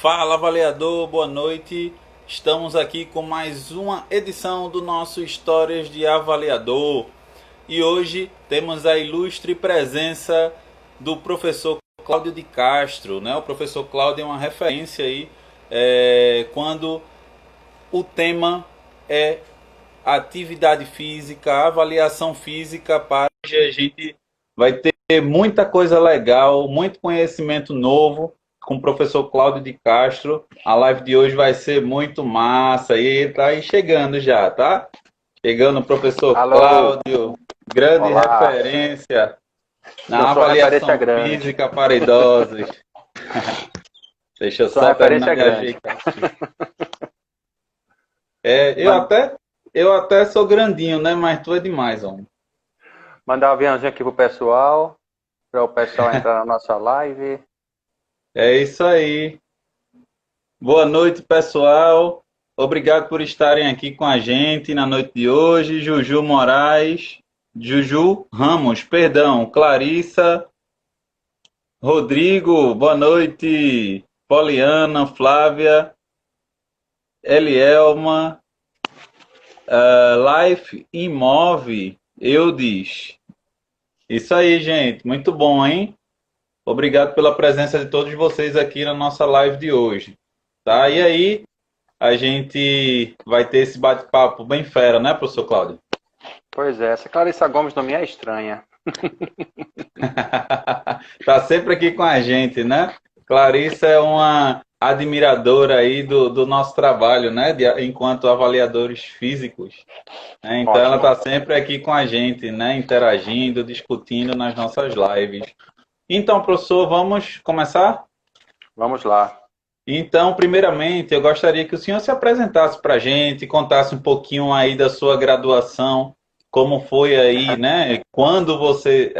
Fala, avaliador, boa noite. Estamos aqui com mais uma edição do nosso Histórias de Avaliador. E hoje temos a ilustre presença do professor Cláudio de Castro, né? O professor Cláudio é uma referência aí quando o tema é atividade física, avaliação física. Para hoje a gente vai ter muita coisa legal, muito conhecimento novo com o professor Cláudio de Castro. A live de hoje vai ser muito massa e tá aí chegando já, tá? Chegando o professor Alô, Cláudio, grande olá. referência Eu na sou referência avaliação grande. física para idosos. Deixa eu Sou só terminar referência de grande. ajeitar aqui. É, Man- eu até sou grandinho, né? Mas tu é demais, homem. Mandar um aviãozinho aqui pro pessoal, para o pessoal entrar na nossa live. É isso aí. Boa noite, pessoal. Obrigado por estarem aqui com a gente na noite de hoje. Juju Moraes, Juju Ramos, perdão, Clarissa, Rodrigo, boa noite. Poliana, Flávia, Elielma, Life Imove, Eudes. Isso aí, gente. Muito bom, hein? Obrigado pela presença de todos vocês aqui na nossa live de hoje. Tá? E aí, a gente vai ter esse bate-papo bem fera, né, professor Cláudio? Pois é, essa Clarissa Gomes não me é estranha. Tá sempre aqui com a gente, né? Clarissa é uma admiradora aí do nosso trabalho, né? Enquanto avaliadores físicos. Né? Então ela Ótimo. tá sempre aqui com a gente, né? Interagindo, discutindo nas nossas lives. Então, professor, vamos começar? Vamos lá. Então, primeiramente, eu gostaria que o senhor se apresentasse para a gente, contasse um pouquinho aí da sua graduação, como foi aí, né? Quando você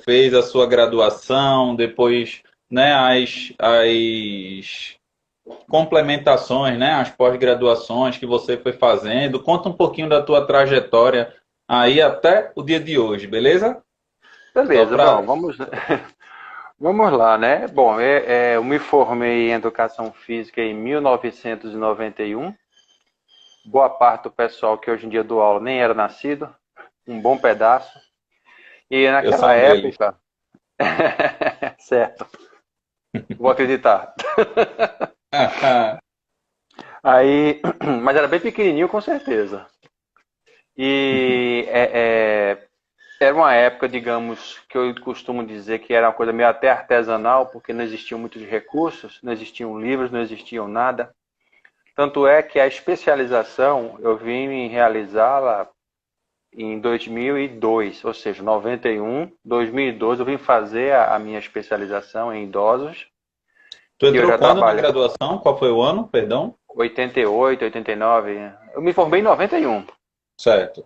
fez a sua graduação, depois, né, as complementações, né, as pós-graduações que você foi fazendo. Conta um pouquinho da tua trajetória aí até o dia de hoje, beleza? Só Beleza, bom, para... vamos lá, né? Bom, eu me formei em Educação Física em 1991. Boa parte do pessoal que hoje em dia dou aula nem era nascido, um bom pedaço. E Eu naquela sou um deles. época, certo, vou acreditar. Aí, mas era bem pequenininho, com certeza. E era uma época, digamos, que eu costumo dizer que era uma coisa meio até artesanal, porque não existiam muitos recursos, não existiam livros, não existiam nada. Tanto é que a especialização eu vim realizá-la em 2002, ou seja, 91, 2012 eu vim fazer a minha especialização em idosos, Tu que eu entrou já quando na trabalho graduação? Qual foi o ano? Perdão? 88, 89. Eu me formei em 91. Certo.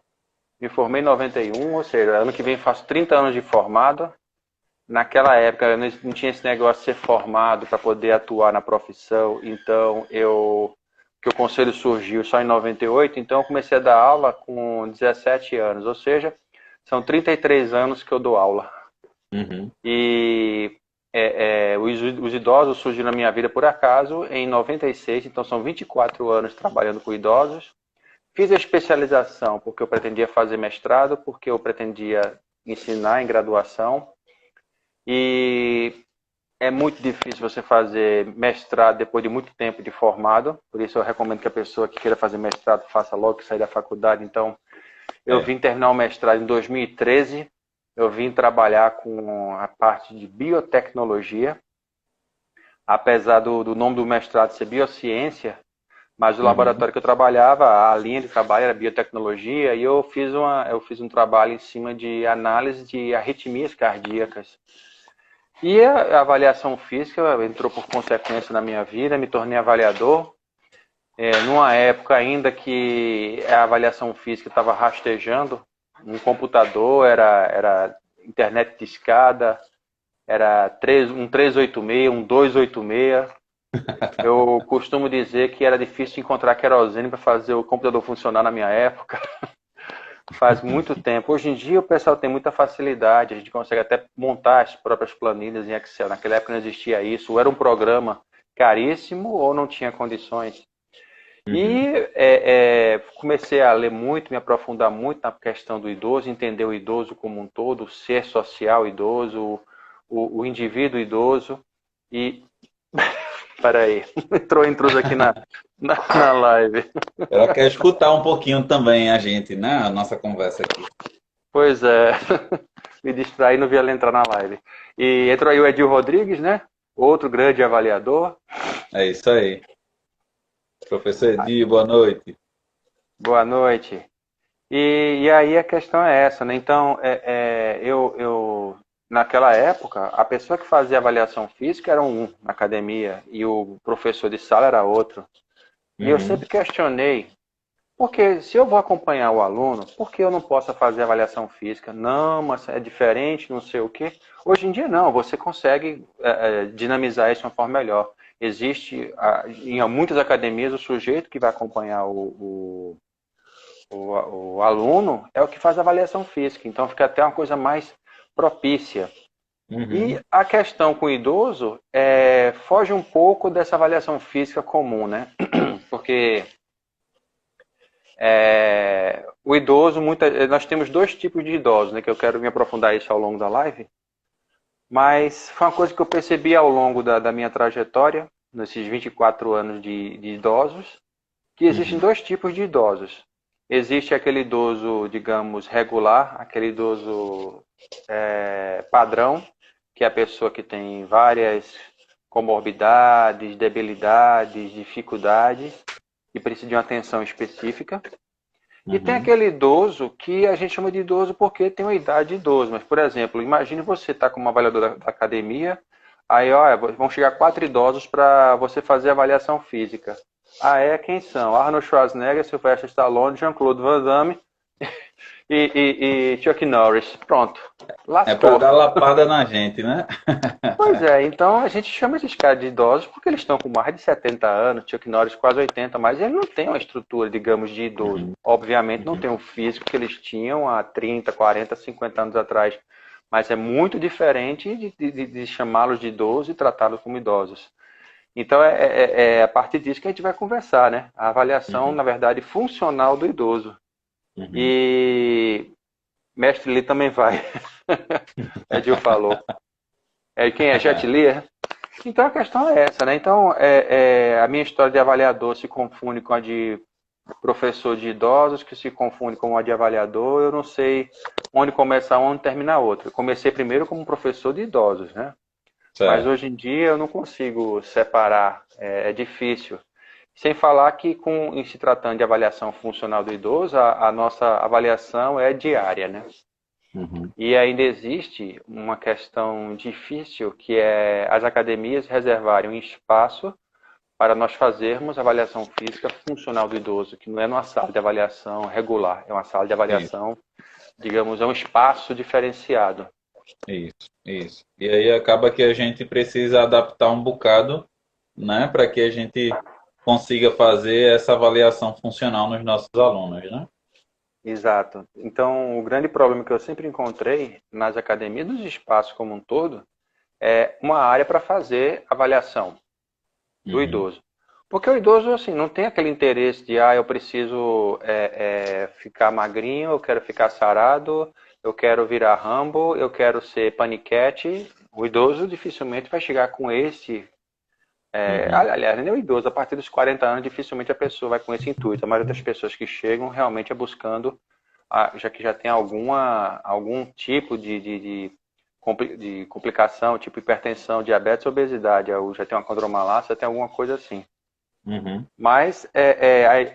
Me formei em 91, ou seja, ano que vem faço 30 anos de formado. Naquela época não tinha esse negócio de ser formado para poder atuar na profissão, então que o conselho surgiu só em 98, então eu comecei a dar aula com 17 anos, ou seja, são 33 anos que eu dou aula. Uhum. E os idosos surgiram na minha vida por acaso em 96, então são 24 anos trabalhando com idosos. Fiz a especialização porque eu pretendia fazer mestrado, porque eu pretendia ensinar em graduação. E é muito difícil você fazer mestrado depois de muito tempo de formado. Por isso eu recomendo que a pessoa que queira fazer mestrado faça logo que sair da faculdade. Então, eu vim terminar o mestrado em 2013. Eu vim trabalhar com a parte de biotecnologia. Apesar do nome do mestrado ser biociência, mas o Uhum. laboratório que eu trabalhava, a linha de trabalho era biotecnologia, e eu fiz um trabalho em cima de análise de arritmias cardíacas. E a avaliação física entrou por consequência na minha vida, me tornei avaliador. Numa época ainda que a avaliação física estava rastejando, um computador era internet de escada, era um 386, um 286. Eu costumo dizer que era difícil encontrar querosene para fazer o computador funcionar na minha época. Faz muito tempo. Hoje em dia o pessoal tem muita facilidade, a gente consegue até montar as próprias planilhas em Excel. Naquela época não existia isso, ou era um programa que caríssimo ou não tinha condições. Uhum. E comecei a ler muito, me aprofundar muito na questão do idoso, entender o idoso como um todo, o ser social idoso, o indivíduo idoso. E, peraí, entrou intruso aqui na live. Ela quer escutar um pouquinho também a gente, né? A nossa conversa aqui. Pois é, me distraí, não vi ela entrar na live. E entrou aí o Edil Rodrigues, né? Outro grande avaliador. É isso aí. Professor Edi, boa noite. Boa noite. E aí a questão é essa, né? Então, naquela época, a pessoa que fazia avaliação física era um na academia e o professor de sala era outro. E eu Uhum. sempre questionei, porque se eu vou acompanhar o aluno, por que eu não posso fazer avaliação física? Não, mas é diferente, não sei o quê. Hoje em dia não, você consegue dinamizar isso de uma forma melhor. Existe em muitas academias o sujeito que vai acompanhar o aluno é o que faz a avaliação física, então fica até uma coisa mais propícia. E Uhum. a questão com o idoso foge um pouco dessa avaliação física comum, né? Porque o idoso, nós temos dois tipos de idosos, né? Que eu quero me aprofundar isso ao longo da live, mas foi uma coisa que eu percebi ao longo da minha trajetória, nesses 24 anos de idosos, que existem Uhum. dois tipos de idosos. Existe aquele idoso, digamos, regular, aquele idoso padrão, que é a pessoa que tem várias comorbidades, debilidades, dificuldades e precisa de uma atenção específica. E tem Uhum. aquele idoso que a gente chama de idoso porque tem uma idade de idoso. Mas, por exemplo, imagine você estar como avaliador da academia, aí, olha, vão chegar 4 idosos para você fazer avaliação física. Ah, quem são? Arnold Schwarzenegger, Sylvester Stallone, Jean-Claude Van Damme e Chuck Norris. Pronto. É para Lascou. dar lapada na gente, né? Pois é, então a gente chama esses caras de idosos porque eles estão com mais de 70 anos, Chuck Norris quase 80, mas ele não tem uma estrutura, digamos, de idoso. Uhum. Obviamente não Uhum. tem o físico que eles tinham há 30, 40, 50 anos atrás, mas é muito diferente de chamá-los de idosos e tratá-los como idosos. Então é a partir disso que a gente vai conversar, né? A avaliação, Uhum. na verdade, funcional do idoso. Uhum. E Mestre Lee também vai. Edil falou. Quem é Jet Li? Então a questão é essa, né? Então a minha história de avaliador se confunde com a de professor de idosos, que se confunde com a de avaliador. Eu não sei onde começar, onde terminar outra. Eu comecei primeiro como professor de idosos, né? Mas Certo. hoje em dia eu não consigo separar, é difícil. Sem falar que em se tratando de avaliação funcional do idoso, a nossa avaliação é diária, né? Uhum. E ainda existe uma questão difícil, que é as academias reservarem um espaço para nós fazermos avaliação física funcional do idoso, que não é numa sala de avaliação regular, é uma sala de Isso, avaliação, digamos, é um espaço diferenciado. isso, isso. E aí acaba que a gente precisa adaptar um bocado, né, para que a gente consiga fazer essa avaliação funcional nos nossos alunos, né? Exato. Então, o grande problema que eu sempre encontrei nas academias, nos espaços como um todo, é uma área para fazer avaliação do Uhum. idoso. Porque o idoso, assim, não tem aquele interesse de, eu preciso ficar magrinho, eu quero ficar sarado, eu quero virar Rambo, eu quero ser paniquete. O idoso dificilmente vai chegar com esse. Uhum. Aliás, nem o idoso, a partir dos 40 anos, dificilmente a pessoa vai com esse intuito. A maioria das pessoas que chegam realmente é buscando, já que já tem algum tipo de complicação, tipo hipertensão, diabetes, obesidade, ou já tem uma condromalácia, tem alguma coisa assim. Uhum. Mas,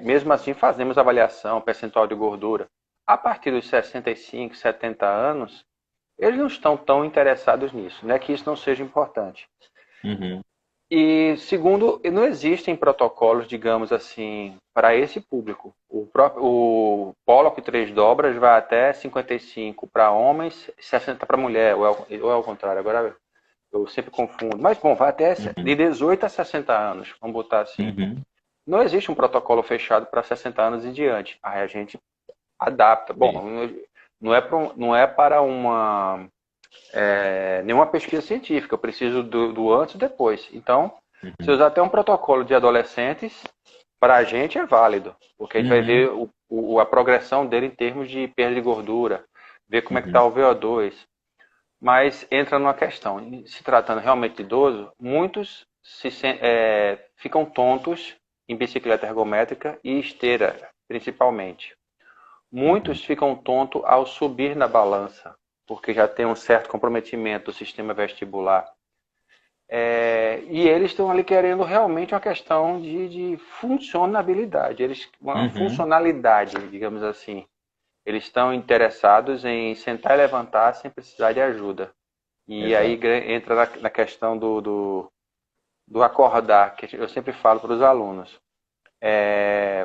mesmo assim, fazemos avaliação, percentual de gordura. A partir dos 65, 70 anos, eles não estão tão interessados nisso, não é que isso não seja importante. Uhum. E, segundo, não existem protocolos, digamos assim, para esse público. O Pollock 3 dobras vai até 55 para homens, 60 para mulher, ou é ao contrário, agora eu sempre confundo. Mas, bom, vai até Uhum. de 18 a 60 anos, vamos botar assim. Uhum. Não existe um protocolo fechado para 60 anos em diante. Aí a gente adapta. Bom, Isso. não é para nenhuma pesquisa científica. Eu preciso do antes e depois. Então, Se usar até um protocolo de adolescentes, para a gente é válido, porque a gente vai ver a progressão dele em termos de perda de gordura, ver como é que está o VO2. Mas entra numa questão, se tratando realmente de idoso, muitos ficam tontos em bicicleta ergométrica e esteira, principalmente. Muitos ficam tontos ao subir na balança, porque já tem um certo comprometimento do sistema vestibular. E eles estão ali querendo realmente uma questão de funcionabilidade, uma funcionalidade, digamos assim. Eles estão interessados em sentar e levantar sem precisar de ajuda. E Exato. aí entra na questão do acordar, que eu sempre falo para os alunos.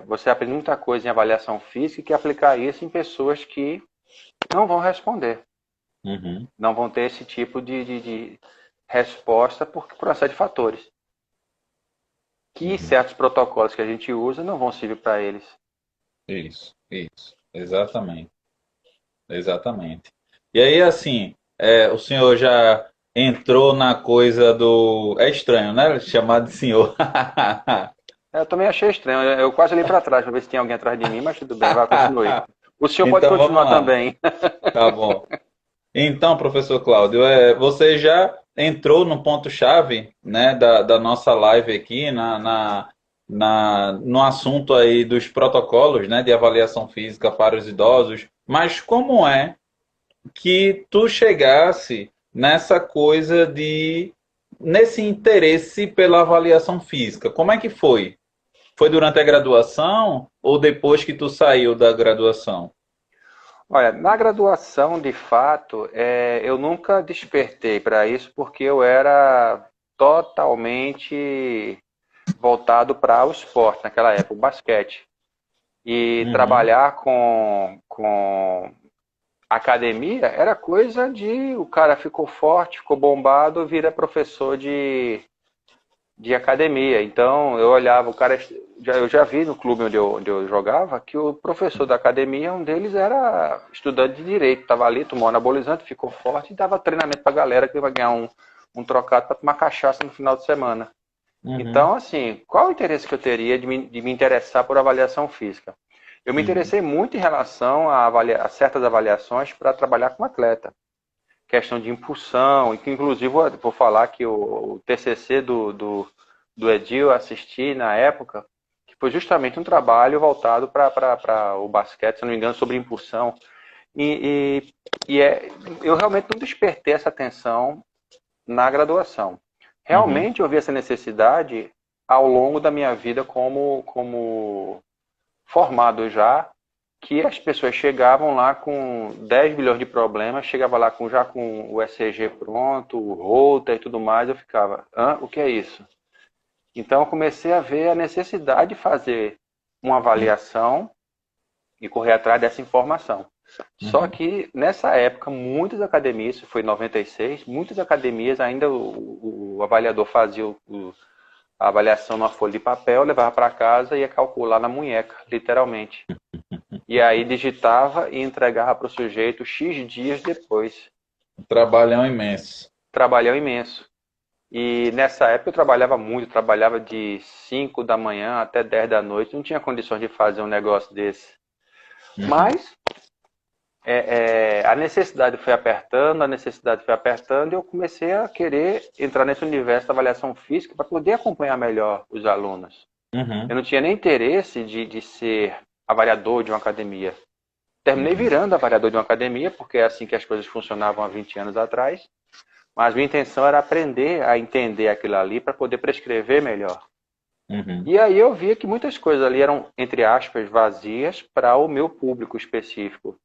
Você aprende muita coisa em avaliação física e quer aplicar isso em pessoas que não vão responder. Não vão ter esse tipo de resposta por uma série de fatores. Que certos protocolos que a gente usa não vão servir para eles. Isso. Exatamente. Exatamente. E aí, assim, o senhor já entrou na coisa do. É estranho, né? Chamar de senhor. Eu também achei estranho. Eu quase olhei para trás para ver se tinha alguém atrás de mim, mas tudo bem, vai, continue. O senhor pode Então vamos continuar lá. também. Tá bom. Então, professor Cláudio, você já entrou no ponto-chave, né, da nossa live aqui, no assunto aí dos protocolos, né, de avaliação física para os idosos, mas como é que tu chegasse nesse interesse pela avaliação física? Como é que foi? Foi durante a graduação ou depois que tu saiu da graduação? Olha, na graduação, de fato, eu nunca despertei para isso porque eu era totalmente voltado para o esporte naquela época, o basquete. E trabalhar com academia era coisa de o cara ficou forte, ficou bombado, vira professor de academia. Então eu olhava, eu já vi no clube onde eu jogava que o professor da academia, um deles era estudante de direito, estava ali, tomou anabolizante, ficou forte e dava treinamento para a galera que vai ganhar um trocado para tomar cachaça no final de semana. Então, assim, qual o interesse que eu teria de me interessar por avaliação física? Eu me interessei muito em relação a certas avaliações para trabalhar com atleta. Questão de impulsão, e que inclusive vou falar que o TCC do Edil eu assisti na época, que foi justamente um trabalho voltado para o basquete, se não me engano, sobre impulsão. Eu realmente não despertei essa atenção na graduação. Realmente eu vi essa necessidade ao longo da minha vida como formado já, que as pessoas chegavam lá com 10 bilhões de problemas, chegava lá já com o ECG pronto, o Holter e tudo mais, eu ficava, o que é isso? Então eu comecei a ver a necessidade de fazer uma avaliação e correr atrás dessa informação. Só que nessa época, muitas academias, isso foi em 96, muitas academias ainda o avaliador fazia a avaliação numa folha de papel, levava para casa e ia calcular na munheca, literalmente. E aí digitava e entregava para o sujeito X dias depois. Trabalhão imenso. Trabalhão imenso. E nessa época eu trabalhava muito, trabalhava de 5 da manhã até 10 da noite, não tinha condições de fazer um negócio desse. Mas a necessidade foi apertando, e eu comecei a querer entrar nesse universo da avaliação física para poder acompanhar melhor os alunos. Eu não tinha nem interesse de ser avaliador de uma academia. Terminei virando avaliador de uma academia, porque é assim que as coisas funcionavam há 20 anos atrás. Mas minha intenção era aprender a entender aquilo ali para poder prescrever melhor. E aí eu via que muitas coisas ali eram, entre aspas, vazias para o meu público específico.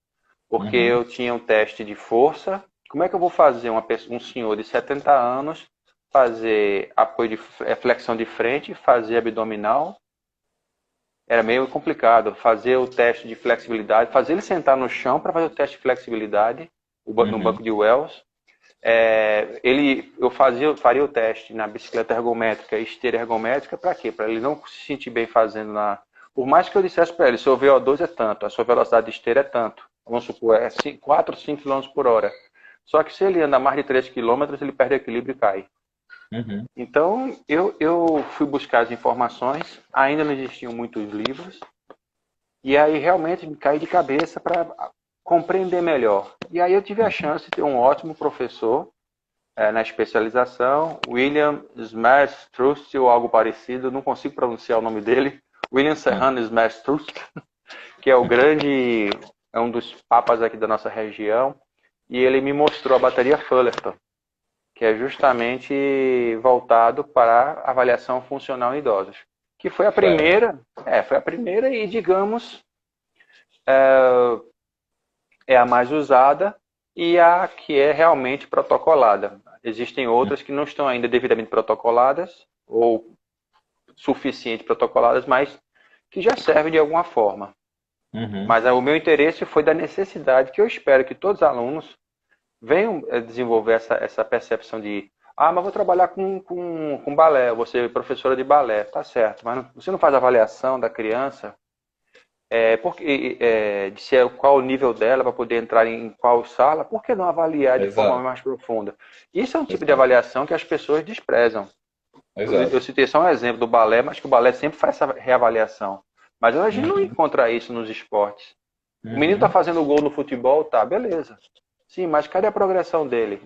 Porque eu tinha um teste de força. Como é que eu vou fazer um senhor de 70 anos fazer apoio de flexão de frente, fazer abdominal? Era meio complicado. Fazer o teste de flexibilidade, fazer ele sentar no chão para fazer o teste de flexibilidade no banco de Wells. Eu faria o teste na bicicleta ergométrica e esteira ergométrica para quê? Para ele não se sentir bem fazendo Por mais que eu dissesse para ele, seu VO2 é tanto, a sua velocidade de esteira é tanto. Vamos supor, é 4, 5 km por hora. Só que se ele anda mais de 3 km, ele perde equilíbrio e cai. Uhum. Então, eu fui buscar as informações, ainda não existiam muitos livros, e aí realmente me caí de cabeça para compreender melhor. E aí eu tive a chance de ter um ótimo professor na especialização, William Smerstrust ou algo parecido, não consigo pronunciar o nome dele, William Uhum. Serrano Smerstrust, que é o grande, é um dos papas aqui da nossa região, e ele me mostrou a bateria Fullerton, que é justamente voltado para avaliação funcional em idosos, que Certo. foi a primeira e, digamos, é a mais usada e a que é realmente protocolada. Existem outras que não estão ainda devidamente protocoladas ou suficiente protocoladas, mas que já servem de alguma forma. Uhum. Mas o meu interesse foi da necessidade que eu espero que todos os alunos venham desenvolver essa percepção de mas vou trabalhar com balé, vou ser professora de balé, tá certo, mas você não faz avaliação da criança de ser, qual o nível dela para poder entrar em qual sala, por que não avaliar de forma Exato. mais profunda? Isso é um tipo de Exato. avaliação que as pessoas desprezam. Eu Exato. citei só um exemplo do balé, mas que o balé sempre faz essa reavaliação. Mas a gente não Uhum. encontra isso nos esportes. O menino está Uhum. fazendo gol no futebol, tá, beleza. Sim, mas cadê a progressão dele?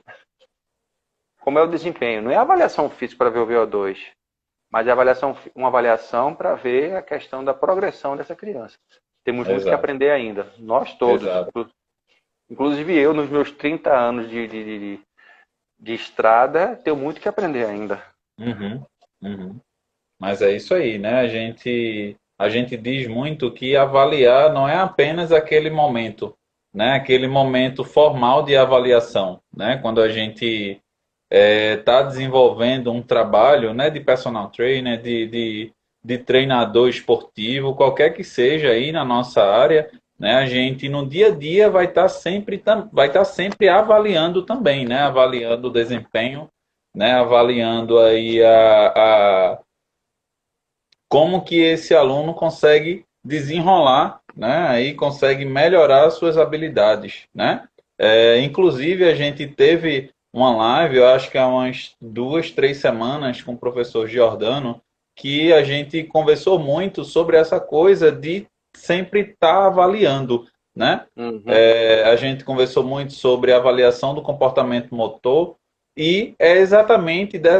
Como é o desempenho? Não é avaliação física para ver o VO2, mas é uma avaliação para ver a questão da progressão dessa criança. Temos muito que Exato. aprender ainda, nós todos. Exato. Inclusive eu, nos meus 30 anos de estrada, tenho muito que aprender ainda. Uhum. Uhum. Mas é isso aí, né? A gente diz muito que avaliar não é apenas aquele momento, né? Aquele momento formal de avaliação, né? Quando a gente está desenvolvendo um trabalho, né, de personal trainer, de treinador esportivo, qualquer que seja aí na nossa área, né? A gente no dia a dia vai estar sempre avaliando também, né? Avaliando o desempenho, né? Avaliando aí como que esse aluno consegue desenrolar, né? Aí consegue melhorar suas habilidades, né? Inclusive a gente teve uma live, eu acho que há umas 2, 3 semanas com o professor Giordano, que a gente conversou muito sobre essa coisa de sempre estar avaliando, né? Uhum. A gente conversou muito sobre a avaliação do comportamento motor e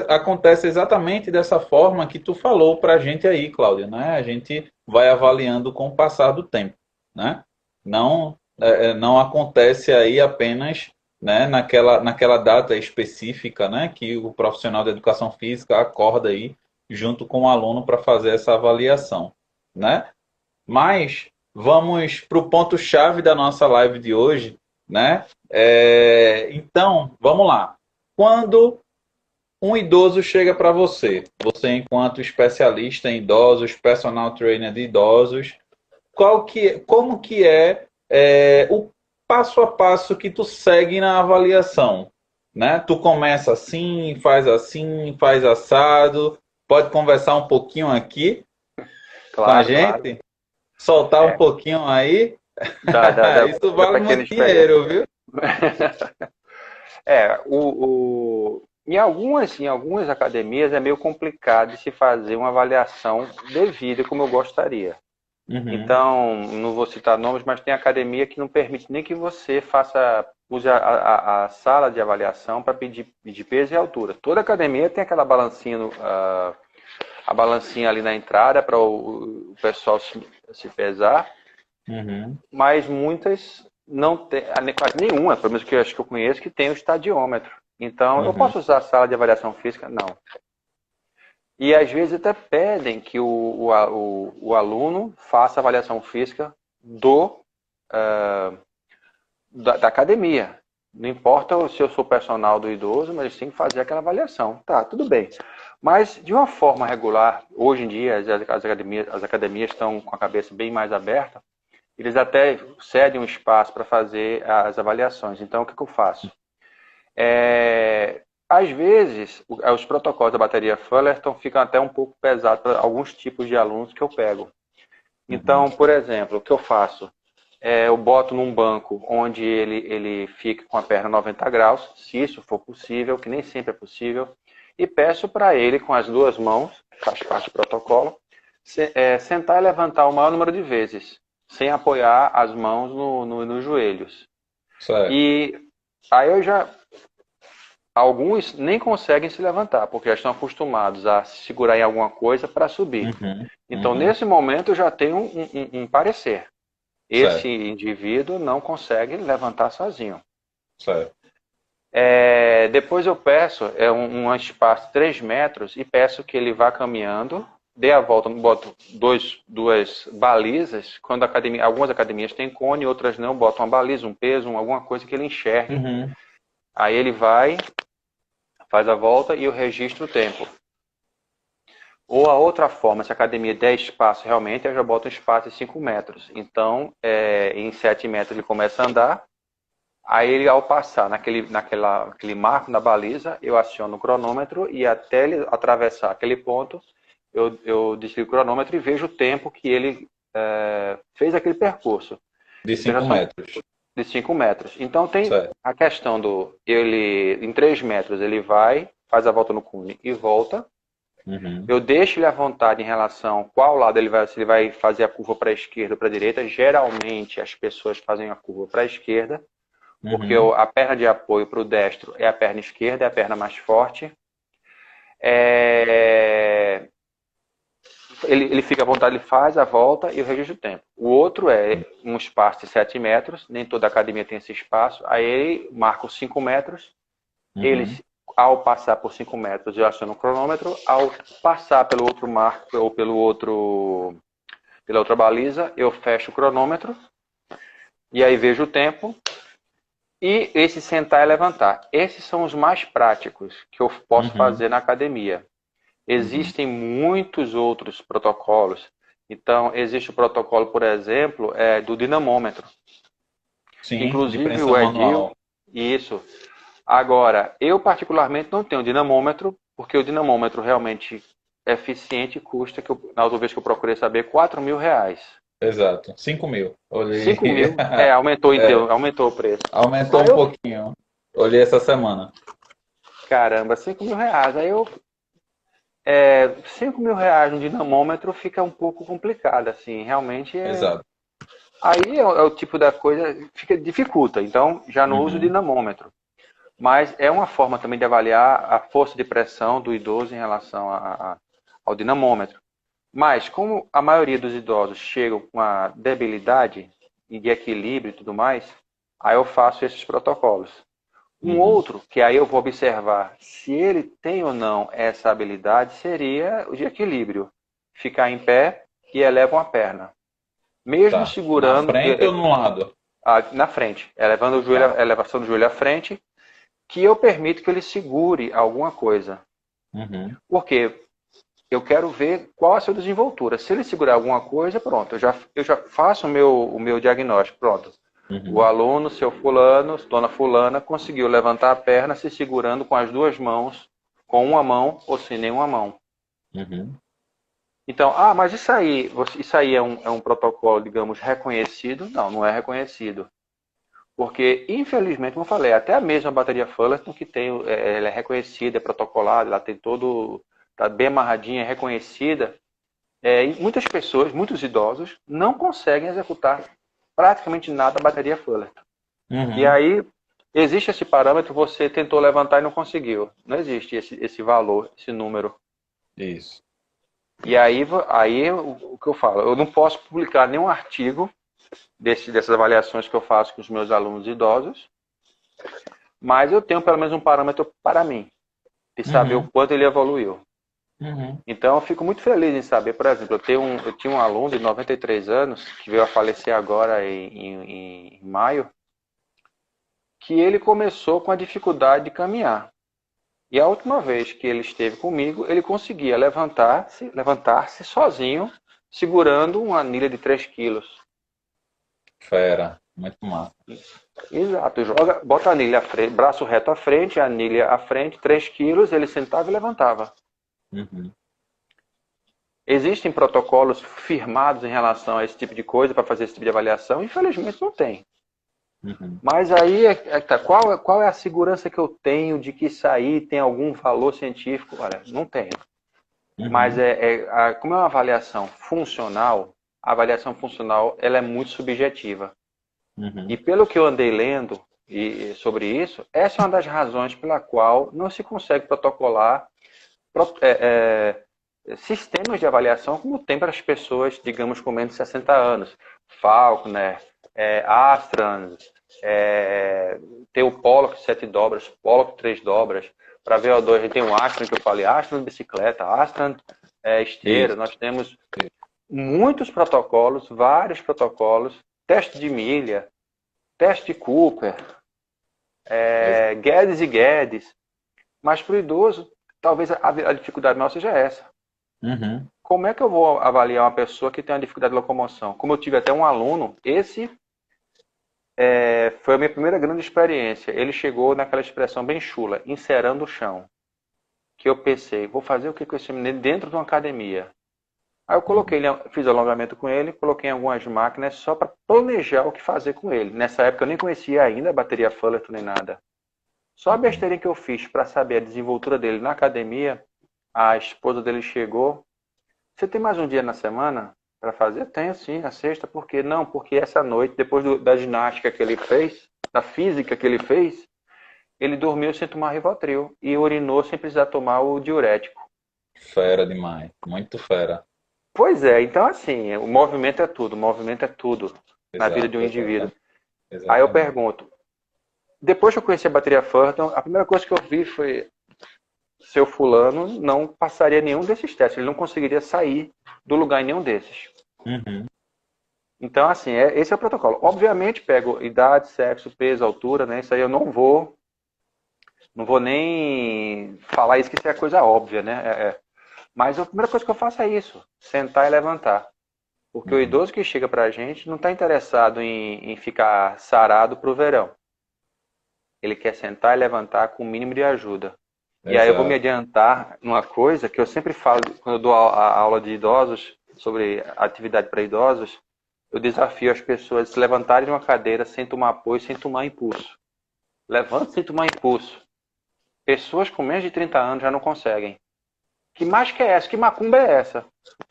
acontece exatamente dessa forma que tu falou para a gente aí, Cláudia, né? A gente vai avaliando com o passar do tempo, né? Não acontece aí apenas, né, naquela data específica, né, que o profissional da educação física acorda aí junto com o aluno para fazer essa avaliação, né? Mas vamos para o ponto-chave da nossa live de hoje, né? Então, vamos lá. Quando um idoso chega para você enquanto especialista em idosos, personal trainer de idosos, como que é o passo a passo que tu segue na avaliação, né? Tu começa assim, faz assado, pode conversar um pouquinho aqui com a Claro, claro. gente, soltar um É, pouquinho aí. da Isso da vale pequena muito experiência. dinheiro, viu? Em algumas academias é meio complicado de se fazer uma avaliação devida como eu gostaria. Uhum, Então, não vou citar nomes, mas tem academia que não permite nem que você use a sala de avaliação para pedir peso e altura. Toda academia tem aquela balancinha, a balancinha ali na entrada para o pessoal se pesar, uhum, mas muitas não tem, quase nenhuma, pelo menos que eu acho que eu conheço, que tem o estadiômetro. Então, eu uhum, posso usar a sala de avaliação física? Não. E às vezes até pedem que o aluno faça a avaliação física da academia. Não importa se eu sou personal do idoso, mas eles têm que fazer aquela avaliação. Tá, tudo bem. Mas de uma forma regular, hoje em dia as academias estão com a cabeça bem mais aberta, eles até cedem um espaço para fazer as avaliações. Então, o que eu faço? Às vezes, os protocolos da bateria Fullerton ficam até um pouco pesados para alguns tipos de alunos que eu pego. uhum, Então, por exemplo, o que eu faço? Eu boto num banco onde ele fica com a perna 90 graus, se isso for possível, que nem sempre é possível, e peço para ele, com as duas mãos, faz parte do protocolo, sentar e levantar o maior número de vezes, sem apoiar as mãos nos joelhos. Certo. E aí alguns nem conseguem se levantar, porque já estão acostumados a se segurar em alguma coisa para subir. Uhum. Então, Uhum. nesse momento, eu já tenho um parecer. Esse Certo. indivíduo não consegue levantar sozinho. Certo. Depois eu peço um espaço de 3 metros e peço que ele vá caminhando, dê a volta, boto duas balizas. Quando algumas academias têm cone, outras não, botam uma baliza, um peso, alguma coisa que ele enxergue. Uhum. Aí ele vai, faz a volta e eu registro o tempo. Ou a outra forma, se a academia der espaço realmente, eu já boto um espaço de 5 metros. Então, em 7 metros ele começa a andar. Aí ele, ao passar naquele marco na baliza, eu aciono o cronômetro e até ele atravessar aquele ponto, eu desligo o cronômetro e vejo o tempo que ele fez aquele percurso. De 5 metros. De 5 metros. Então tem Certo. a questão ele em 3 metros ele vai, faz a volta no cone e volta. Uhum. Eu deixo ele à vontade em relação a qual lado ele vai, se ele vai fazer a curva para a esquerda ou para a direita. Geralmente as pessoas fazem a curva para a esquerda, porque a perna de apoio para o destro é a perna esquerda, é a perna mais forte. Ele fica à vontade, ele faz a volta e o registro do tempo. O outro é um espaço de 7 metros, nem toda academia tem esse espaço. Aí ele marca os 5 metros, ele, ao passar por 5 metros, eu aciono o cronômetro. Ao passar pelo outro marco ou pela outra baliza, eu fecho o cronômetro e aí vejo o tempo. E esse sentar e levantar. Esses são os mais práticos que eu posso fazer na academia. Existem muitos outros protocolos. Então, existe o protocolo, por exemplo, do dinamômetro. Sim, inclusive o Edil. Isso. Agora, eu particularmente não tenho dinamômetro, porque o dinamômetro realmente é eficiente e custa, na outra vez que eu procurei saber, R$ 4.000. Exato. 5 mil. Olhei. 5 mil? Aumentou o preço. Aumentou um pouquinho. Olhei essa semana. Caramba, R$ 5.000. Aí R$ 5.000 no dinamômetro fica um pouco complicado, assim, realmente Exato. Aí é o tipo da coisa que dificulta, então já não uso o dinamômetro. Mas é uma forma também de avaliar a força de pressão do idoso em relação ao dinamômetro. Mas como a maioria dos idosos chegam com a debilidade e de equilíbrio e tudo mais, aí eu faço esses protocolos. Um outro, que aí eu vou observar se ele tem ou não essa habilidade, seria o de equilíbrio. Ficar em pé e eleva uma perna. Mesmo segurando... Na frente ou no lado? Na frente. Elevando o joelho, elevação do joelho à frente, que eu permito que ele segure alguma coisa. Porque eu quero ver qual a sua desenvoltura. Se ele segurar alguma coisa, pronto, eu já faço o meu diagnóstico. Pronto. O aluno, seu fulano, dona fulana, conseguiu levantar a perna se segurando com as duas mãos, com uma mão ou sem nenhuma mão. Então, mas isso aí é um protocolo, digamos, reconhecido? Não, não é reconhecido. Porque, infelizmente, como eu falei, até a mesma bateria Fullerton, que ela é reconhecida, é protocolada, ela tem está bem amarradinha, é reconhecida. Muitas pessoas, muitos idosos, não conseguem executar praticamente nada a bateria Fullerton. E aí, existe esse parâmetro, você tentou levantar e não conseguiu. Não existe esse valor, esse número. Isso. E aí o que eu falo, eu não posso publicar nenhum artigo dessas avaliações que eu faço com os meus alunos idosos, mas eu tenho pelo menos um parâmetro para mim, de saber o quanto ele evoluiu. Então eu fico muito feliz em saber, por exemplo, eu tinha um aluno de 93 anos, que veio a falecer agora em maio, que ele começou com a dificuldade de caminhar. E a última vez que ele esteve comigo, ele conseguia levantar-se sozinho, segurando uma anilha de 3 quilos. Fera, muito massa. Exato, bota a anilha à frente, braço reto à frente, a anilha à frente, 3 quilos, ele sentava e levantava. Existem protocolos firmados em relação a esse tipo de coisa, para fazer esse tipo de avaliação? Infelizmente não tem. Uhum. Mas aí, tá, qual é a segurança que eu tenho de que isso aí tem algum valor científico? Olha, não tenho. Mas Uhum. como é uma avaliação funcional ela é muito subjetiva. E Uhum. pelo que eu andei lendo sobre isso, essa é uma das razões pela qual não se consegue protocolar sistemas de avaliação como tem para as pessoas, digamos, com menos de 60 anos. Faulkner, Astrand, tem o Pollock 7 dobras, Pollock 3 dobras. Para VO2 a gente tem o Astrand, que eu falei, Astrand bicicleta, Astrand esteira. Isso. Nós temos muitos protocolos, vários protocolos, teste de milha, teste de Cooper, Exato. Guedes e Guedes. Mas para o idoso, talvez a dificuldade maior seja essa. Uhum. Como é que eu vou avaliar uma pessoa que tem uma dificuldade de locomoção? Como eu tive até um aluno, esse foi a minha primeira grande experiência. Ele chegou naquela expressão bem chula, encerando o chão. Que eu pensei, vou fazer o que com esse menino dentro de uma academia? Aí eu coloquei, fiz alongamento com ele, coloquei em algumas máquinas só para planejar o que fazer com ele. Nessa época eu nem conhecia ainda a bateria Fullerton nem nada. Só a Uhum. besteirinha que eu fiz para saber a desenvoltura dele na academia, a esposa dele chegou. Você tem mais um dia na semana para fazer? Tenho sim, a sexta. Por quê? Não, porque essa noite, depois da ginástica que ele fez, da física que ele fez, ele dormiu sem tomar Rivotril e urinou sem precisar tomar o diurético. Fera demais. Muito fera. Pois é, então assim, o movimento é tudo na vida de um Exato, indivíduo. exatamente. Aí eu Exatamente. pergunto, depois que eu conheci a bateria Fullerton, a primeira coisa que eu vi foi seu fulano não passaria nenhum desses testes, ele não conseguiria sair do lugar em nenhum desses. Uhum. Então, assim, esse é o protocolo. Obviamente, pego idade, sexo, peso, altura, né? Isso aí eu não vou nem falar isso, que isso é coisa óbvia, né? Mas a primeira coisa que eu faço é isso, sentar e levantar. Porque o Uhum. idoso que chega pra gente não está interessado em ficar sarado pro verão. Ele quer sentar e levantar com o mínimo de ajuda. E aí eu vou me Exato. adiantar numa coisa que eu sempre falo quando eu dou a aula de idosos, sobre atividade para idosos, eu desafio as pessoas a se levantarem de uma cadeira sem tomar apoio, sem tomar impulso. Levante sem tomar impulso. Pessoas com menos de 30 anos já não conseguem. Que mágica é essa? Que macumba é essa?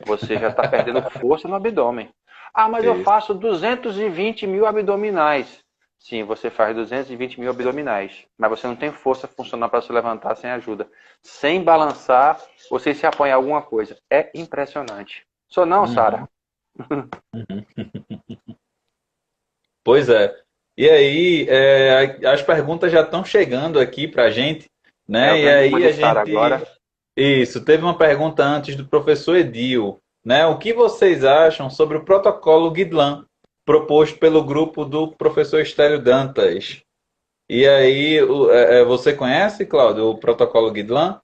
Você já está perdendo força no abdômen. Ah, mas eu Isso. faço 220 mil abdominais. Sim, você faz 220 mil abdominais, mas você não tem força funcional para se levantar sem ajuda. Sem balançar, você se apoiar em alguma coisa. É impressionante. Sou não, Uhum. Sara? Uhum. Pois é. E aí, as perguntas já estão chegando aqui para a gente, Eu né? E ganhei uma aí de a Sara gente, agora. isso, teve uma pergunta antes do professor Edil, né? O que vocês acham sobre o protocolo Guidelan proposto pelo grupo do professor Estélio Dantas? E aí, você conhece, Cláudio, o protocolo Guidelan?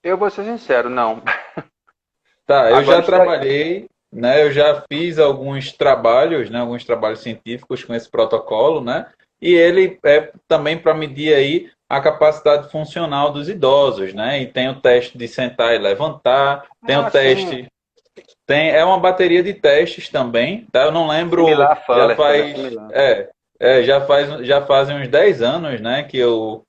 Eu vou ser sincero, não. Tá, eu Agora já está. trabalhei, né? Eu já fiz alguns trabalhos, né? Alguns trabalhos científicos com esse protocolo, né? E ele é também para medir aí a capacidade funcional dos idosos, né? E tem o teste de sentar e levantar, tem o Ah, sim. teste, é uma bateria de testes também, tá? Eu não Similar lembro, a Fullerton, é similar. já fazem uns 10 anos, né, que eu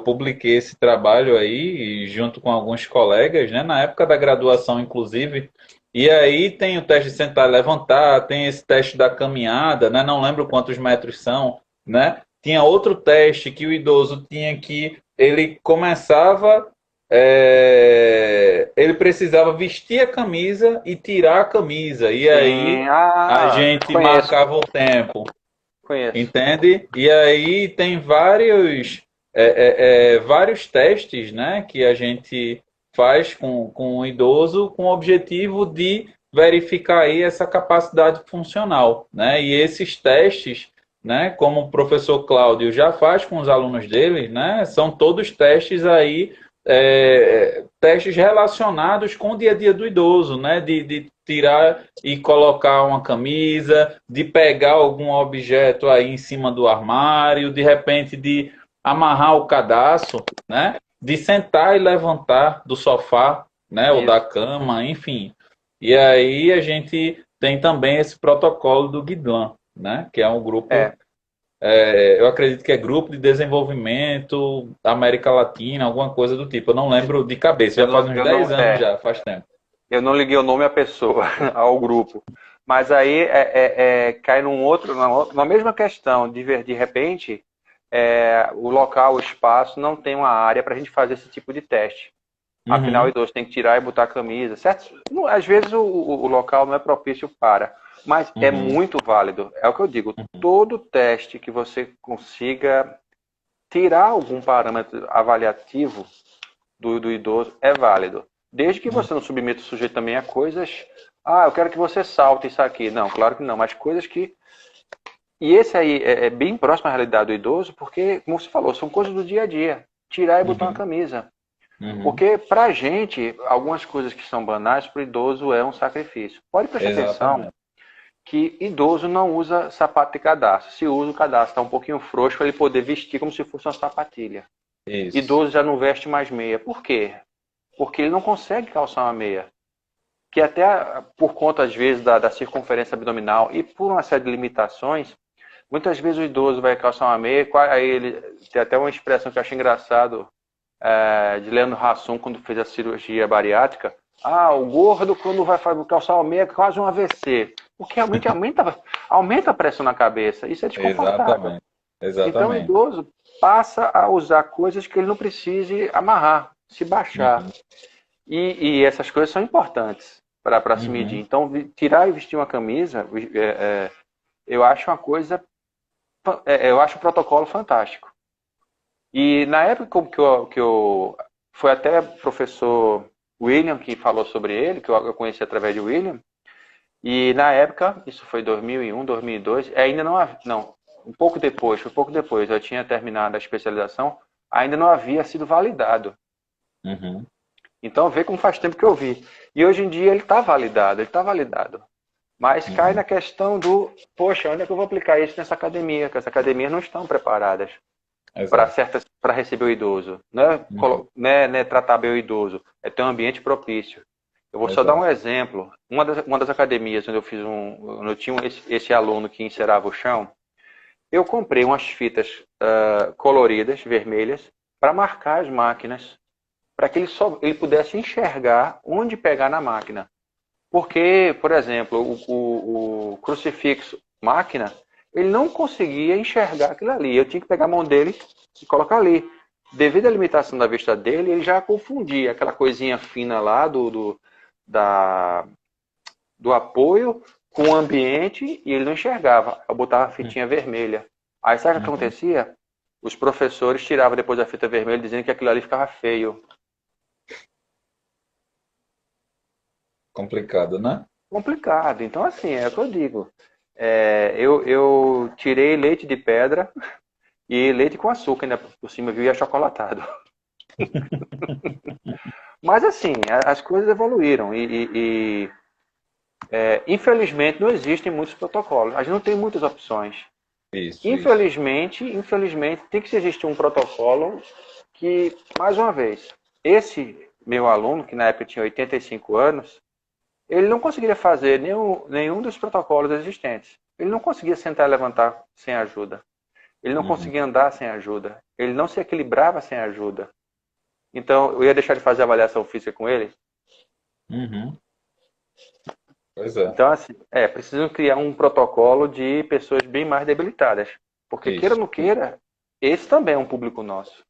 publiquei esse trabalho aí, junto com alguns colegas, né, na época da graduação, inclusive. E aí tem o teste de sentar e levantar, tem esse teste da caminhada, né, não lembro quantos metros são, né. Tinha outro teste que o idoso tinha que, ele começava, ele precisava vestir a camisa e tirar a camisa, e aí Sim. a Ah, gente conheço, marcava o tempo. conheço. Entende? E aí tem vários testes, né, que a gente faz com o idoso com o objetivo de verificar aí essa capacidade funcional, né? E esses testes, né, como o professor Cláudio já faz com os alunos dele, né, são todos testes aí, testes relacionados com o dia a dia do idoso, né, de tirar e colocar uma camisa, de pegar algum objeto aí em cima do armário, de repente de amarrar o cadastro, né? De sentar e levantar do sofá, né? Ou da Isso. cama, enfim. E aí a gente tem também esse protocolo do Guidelan, né? Que é um grupo É. Eu acredito que é Grupo de Desenvolvimento da América Latina, alguma coisa do tipo. Eu não lembro de cabeça, Eu já faz não, uns eu 10 não, anos já, faz tempo. eu não liguei o nome à pessoa, ao grupo. Mas aí cai na mesma questão, de repente, o local, o espaço, não tem uma área para a gente fazer esse tipo de teste. Afinal, o Uhum, idoso tem que tirar e botar a camisa, certo? Às vezes o local não é propício para, mas é uhum, muito válido. É o que eu digo, uhum, todo teste que você consiga tirar algum parâmetro avaliativo do idoso é válido. Desde que uhum. você não submeta o sujeito também a coisas. Ah, eu quero que você salte isso aqui. Não, claro que não, mas coisas que. E esse aí é bem próximo à realidade do idoso, porque, como você falou, são coisas do dia a dia. Tirar e botar uma Uhum, camisa. uhum. Porque, pra gente, algumas coisas que são banais, para o idoso é um sacrifício. Pode prestar atenção Exatamente. que idoso não usa sapato de cadastro. Se usa, o cadastro está um pouquinho frouxo para ele poder vestir como se fosse uma sapatilha. Isso. Idoso já não veste mais meia. Por quê? Porque ele não consegue calçar uma meia. Que até por conta, às vezes, da circunferência abdominal e por uma série de limitações, muitas vezes o idoso vai calçar uma meia, aí ele tem até uma expressão que eu acho engraçado, de Leandro Hassum, quando fez a cirurgia bariátrica. Ah, o gordo, quando vai calçar uma meia, é quase um AVC. Porque realmente aumenta a pressão na cabeça. Isso é desconfortável. Exatamente. Então o Exatamente. idoso passa a usar coisas que ele não precise amarrar, se baixar. Uhum, E essas coisas são importantes para se medir. uhum, Então, tirar e vestir uma camisa, eu acho uma coisa, eu acho um protocolo fantástico. E na época foi até o professor William que falou sobre ele, que eu conheci através de William. E na época, isso foi 2001, 2002, ainda não, não, foi pouco depois, eu tinha terminado a especialização, ainda não havia sido validado. uhum, Então vê como faz tempo que eu vi. E hoje em dia ele está validado, ele está validado. Mas cai uhum. na questão do, poxa, onde é que eu vou aplicar isso nessa academia? Que as academias não estão preparadas Exato. para receber o idoso. Não é, Uhum, não é tratar bem o idoso, é ter um ambiente propício. Eu vou só dar um exato. exemplo. Uma das academias onde eu fiz onde eu tinha esse aluno que encerava o chão, eu comprei umas fitas coloridas, vermelhas, para marcar as máquinas, para que ele pudesse enxergar onde pegar na máquina. Porque, por exemplo, o crucifixo máquina, ele não conseguia enxergar aquilo ali. Eu tinha que pegar a mão dele e colocar ali. Devido à limitação da vista dele, ele já confundia aquela coisinha fina lá da, do apoio com o ambiente e ele não enxergava. Eu botava a fitinha vermelha. Aí sabe o que Uhum. acontecia? Os professores tiravam depois a fita vermelha dizendo que aquilo ali ficava feio. Complicado, né? Complicado. Então, assim, é o que eu digo. Eu tirei leite de pedra e leite com açúcar ainda por cima, viu? E achocolatado. Mas, assim, as coisas evoluíram infelizmente, não existem muitos protocolos. A gente não tem muitas opções. Isso, isso. Infelizmente, tem que existir um protocolo que, mais uma vez, esse meu aluno, que na época tinha 85 anos, ele não conseguiria fazer nenhum dos protocolos existentes. Ele não conseguia sentar e levantar sem ajuda. Ele não Uhum, conseguia andar sem ajuda. Ele não se equilibrava sem ajuda. Então, eu ia deixar de fazer avaliação física com ele. uhum. Pois é. Então, assim, precisam criar um protocolo de pessoas bem mais debilitadas. Porque, queira Isso, ou não queira, esse também é um público nosso.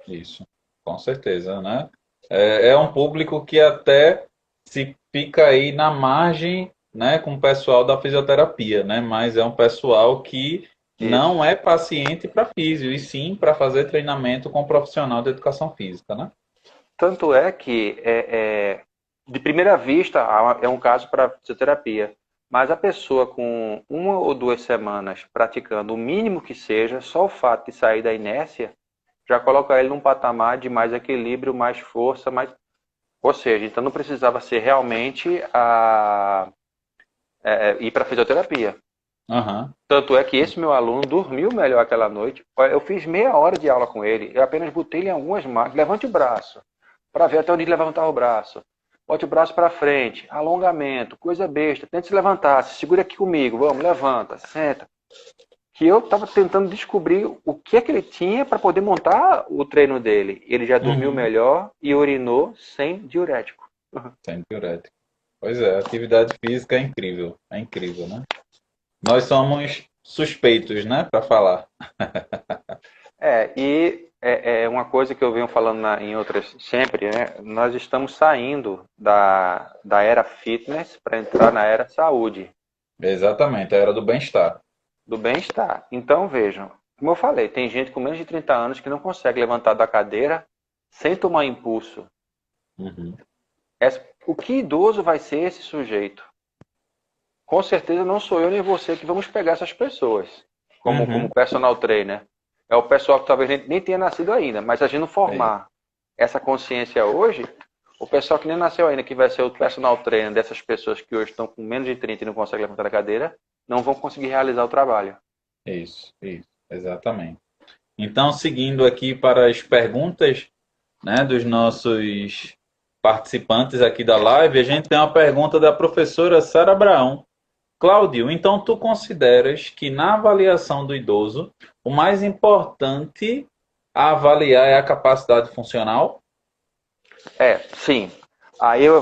isso. Com certeza, né? É um público que até se fica aí na margem, né, com o pessoal da fisioterapia, né? Mas é um pessoal que Isso. não é paciente para físio, e sim para fazer treinamento com um profissional de educação física, né? Tanto é que, de primeira vista, é um caso para fisioterapia. Mas a pessoa com 1 ou 2 semanas praticando o mínimo que seja, só o fato de sair da inércia já coloca ele num patamar de mais equilíbrio, mais força, mais. Ou seja, então não precisava ser realmente ir para fisioterapia. Aham. Tanto é que esse meu aluno dormiu melhor aquela noite. Eu fiz meia hora de aula com ele. Eu apenas botei ele em algumas máquinas. Levante o braço, para ver até onde ele levantava o braço. Bote o braço para frente. Alongamento, coisa besta. Tente se levantar. Se segura aqui comigo. Vamos, levanta, senta. que eu estava tentando descobrir o que é que ele tinha para poder montar o treino dele. Ele já dormiu melhor e urinou sem diurético. Sem diurético. Pois é, a atividade física é incrível, né? Nós somos suspeitos, né, para falar. E uma coisa que eu venho falando em outras sempre, né? Nós estamos saindo da era fitness para entrar na era saúde, Exatamente, a era do bem-estar. do bem-estar. Então, vejam, como eu falei, tem gente com menos de 30 anos que não consegue levantar da cadeira sem tomar impulso. Uhum. O que idoso vai ser esse sujeito? Com certeza não sou eu nem você que vamos pegar essas pessoas como personal trainer. É o pessoal que talvez nem tenha nascido ainda, mas a gente não formar essa consciência hoje, o pessoal que nem nasceu ainda, que vai ser o personal trainer dessas pessoas que hoje estão com menos de 30 e não conseguem levantar a cadeira, não vão conseguir realizar o trabalho. Isso, exatamente. Então, seguindo aqui para as perguntas, né, dos nossos participantes aqui da live, a gente tem uma pergunta da professora Sara Abraão. Cláudio, então tu consideras que na avaliação do idoso, o mais importante a avaliar é a capacidade funcional? Sim. Aí eu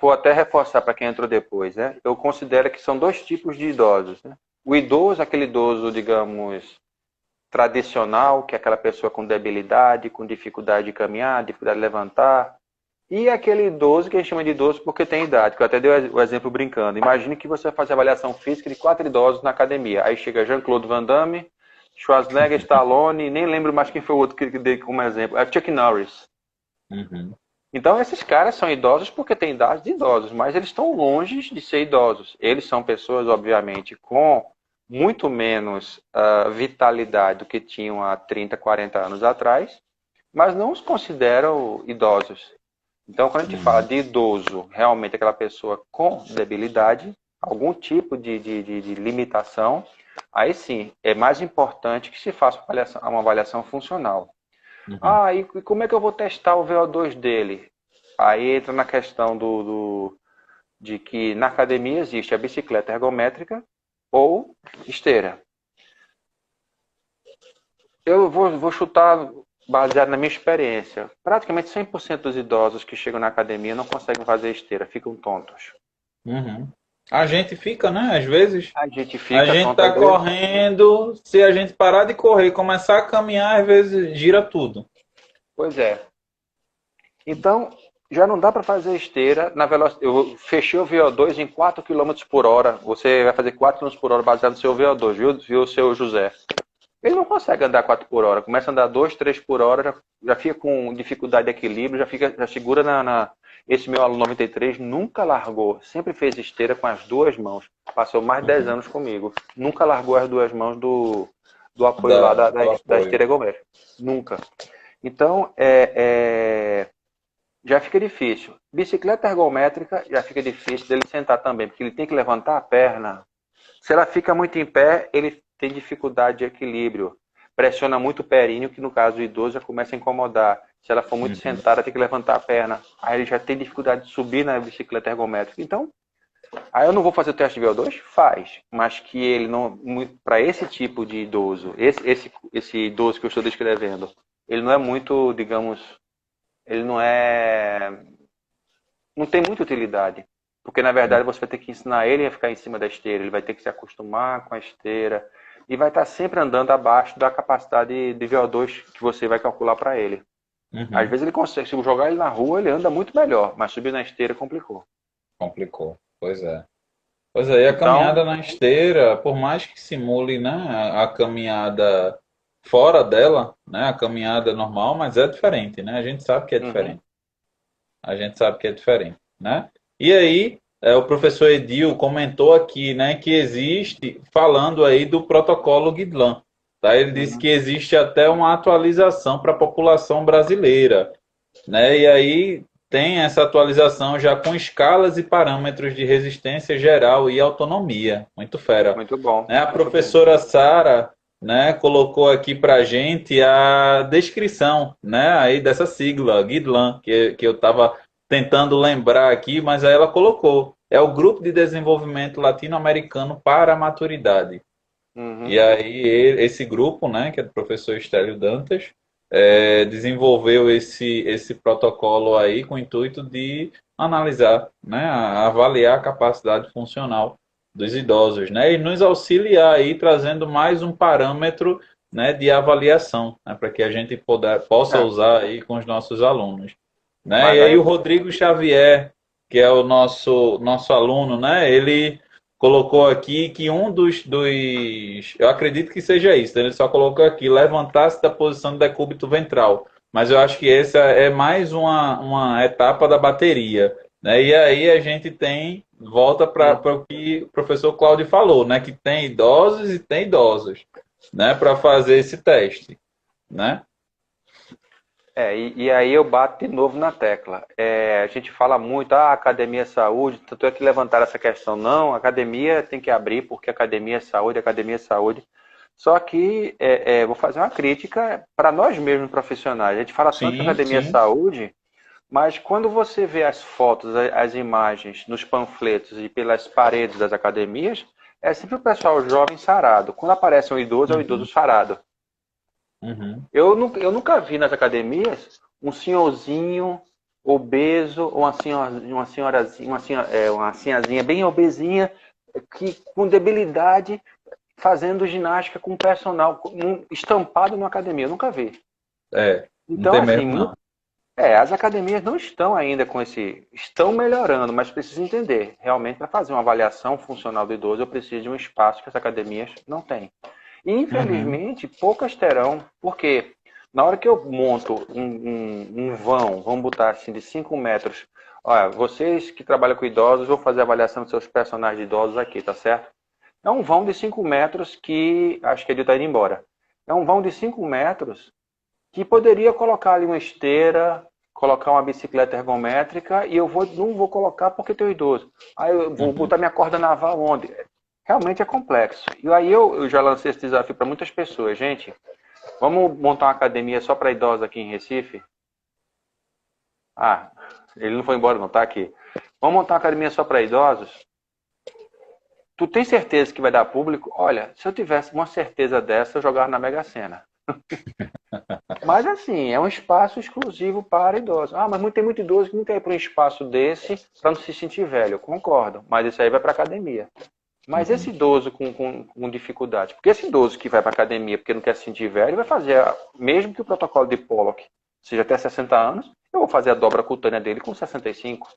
vou até reforçar para quem entrou depois, né? Eu considero que são dois tipos de idosos, né? O idoso, aquele idoso, digamos, tradicional, que é aquela pessoa com debilidade, com dificuldade de caminhar, dificuldade de levantar, e aquele idoso que a gente chama de idoso porque tem idade, que eu até dei o exemplo brincando. Imagine que você faz avaliação física de 4 idosos na academia. Aí chega Jean-Claude Van Damme, Schwarzenegger, Stallone, nem lembro mais quem foi o outro que dei como exemplo. É Chuck Norris. Uhum. Então esses caras são idosos porque têm idade de idosos, mas eles estão longe de ser idosos. Eles são pessoas, obviamente, com muito menos vitalidade do que tinham há 30, 40 anos atrás, mas não os consideram idosos. Então, quando a gente fala de idoso, realmente aquela pessoa com debilidade, algum tipo de limitação, aí sim, é mais importante que se faça uma avaliação funcional. E como é que eu vou testar o VO2 dele? Aí entra na questão de que na academia existe a bicicleta ergométrica ou esteira. Eu vou chutar baseado na minha experiência. Praticamente 100% dos idosos que chegam na academia não conseguem fazer esteira, ficam tontos. Uhum. A gente fica, né? Às vezes. A gente fica A gente tonto. tá correndo, se a gente parar de correr e começar a caminhar, às vezes gira tudo. Pois é. Então, já não dá para fazer esteira na velocidade. Eu fechei o VO2 em 4 km por hora. Você vai fazer 4 km por hora baseado no seu VO2, viu, seu José? Ele não consegue andar 4 por hora. Começa a andar 2, 3 por hora, já fica com dificuldade de equilíbrio, já segura Esse meu aluno 93 nunca largou, sempre fez esteira com as duas mãos. Passou mais de 10 anos comigo. Nunca largou as duas mãos do apoio da esteira ergométrica. Nunca. Então, já fica difícil. Bicicleta ergométrica já fica difícil dele sentar também, porque ele tem que levantar a perna. Se ela fica muito em pé, ele tem dificuldade de equilíbrio. Pressiona muito o períneo, que no caso do idoso já começa a incomodar. Se ela for muito sentada, tem que levantar a perna. Aí ele já tem dificuldade de subir na bicicleta ergométrica. Então, aí eu não vou fazer o teste de VO2? Faz. Mas que ele não... Para esse tipo de idoso, esse idoso que eu estou descrevendo, ele não é muito, digamos... Ele não é... Não tem muita utilidade. Porque, na verdade, você vai ter que ensinar ele a ficar em cima da esteira. Ele vai ter que se acostumar com a esteira. E vai estar sempre andando abaixo da capacidade de VO2 que você vai calcular para ele. Às vezes ele consegue. Se eu jogar ele na rua, ele anda muito melhor. Mas subir na esteira complicou. Complicou, pois é. Pois é, e a caminhada na esteira, por mais que simule, né, a caminhada fora dela, né, a caminhada normal, mas é diferente, né? A gente sabe que é diferente. A gente sabe que é diferente, né? E aí, o professor Edil comentou aqui, né, que existe, falando aí do protocolo Guidelin, tá? Ele disse que existe até uma atualização para a população brasileira, né? E aí tem essa atualização já com escalas e parâmetros de resistência geral e autonomia. Muito fera. Muito bom. Né? A professora Sara, né, colocou aqui para a gente a descrição, né, aí dessa sigla, Guidelin, que eu estava tentando lembrar aqui, mas aí ela colocou. É o Grupo de Desenvolvimento Latino-Americano para a Maturidade. Uhum. E aí esse grupo, né, que é do professor Estélio Dantas, desenvolveu esse protocolo aí com o intuito de analisar, né, avaliar a capacidade funcional dos idosos, né, e nos auxiliar aí trazendo mais um parâmetro, né, de avaliação, né, para que a gente possa É, usar aí com os nossos alunos, né. mas E aí aí o Rodrigo Xavier, que é o nosso aluno, né, ele colocou aqui que eu acredito que seja isso, ele só colocou aqui, levantar-se da posição do decúbito ventral, mas eu acho que essa é mais uma etapa da bateria, né? E aí a gente volta para o que o professor Cláudio falou, né? Que tem idosos e tem idosos, né? Para fazer esse teste, né? e aí eu bato de novo na tecla. A gente fala muito, academia é saúde, tanto é que levantaram essa questão. Não, a academia tem que abrir porque academia é saúde, academia é saúde. Só que vou fazer uma crítica para nós mesmos profissionais. A gente fala tanto que Sim, academia é sim. saúde, mas quando você vê as fotos, as imagens nos panfletos e pelas paredes das academias, é sempre o pessoal jovem sarado. Quando aparece um idoso, é o idoso Uhum, sarado. uhum, Eu nunca vi nas academias um senhorzinho obeso ou uma senhorazinha bem obesinha que com debilidade fazendo ginástica com personal estampado na academia. Eu nunca vi. não Então, tem assim, mesmo não. as academias não estão ainda com esse. Estão melhorando, mas precisam entender. Realmente, para fazer uma avaliação funcional do idoso, eu preciso de um espaço que as academias não têm. E, Uhum, infelizmente, poucas terão, porque na hora que eu monto um vão, vamos botar assim, de 5 metros, olha, vocês que trabalham com idosos, vou fazer a avaliação dos seus personagens de idosos aqui, tá certo? É um vão de 5 metros que, acho que ele está indo embora. É um vão de 5 metros que poderia colocar ali uma esteira, colocar uma bicicleta ergométrica e não vou colocar porque tenho idoso. Aí eu vou uhum. botar minha corda naval onde? Realmente é complexo. E aí eu já lancei esse desafio para muitas pessoas. Gente, vamos montar uma academia só para idosos aqui em Recife? Ah, ele não foi embora não, tá aqui. Vamos montar uma academia só para idosos? Tu tem certeza que vai dar público? Olha, se eu tivesse uma certeza dessa, eu jogava na Mega Sena. Mas assim, é um espaço exclusivo para idosos. Mas tem muito idoso que não quer ir para um espaço desse para não se sentir velho. Concordo, mas isso aí vai para academia. Mas esse Uhum. idoso com dificuldade, porque esse idoso que vai para academia porque não quer se sentir velho, vai fazer, mesmo que o protocolo de Pollock seja até 60 anos, eu vou fazer a dobra cutânea dele com 65.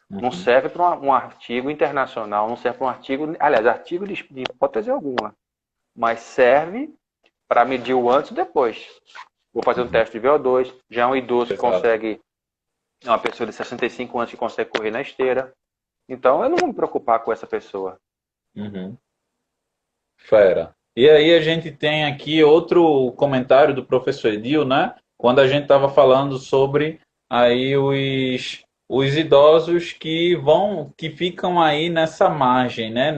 Não Uhum. serve para um artigo internacional, não serve para um artigo, aliás, artigo de hipótese alguma, mas serve para medir o antes e o depois. Vou fazer um Uhum. teste de VO2, já é um idoso que Exato. consegue, é uma pessoa de 65 anos que consegue correr na esteira. Então eu não vou me preocupar com essa pessoa. Uhum. Fera. E aí a gente tem aqui outro comentário do professor Edil, né? Quando a gente estava falando sobre aí os idosos que ficam aí nessa margem, né?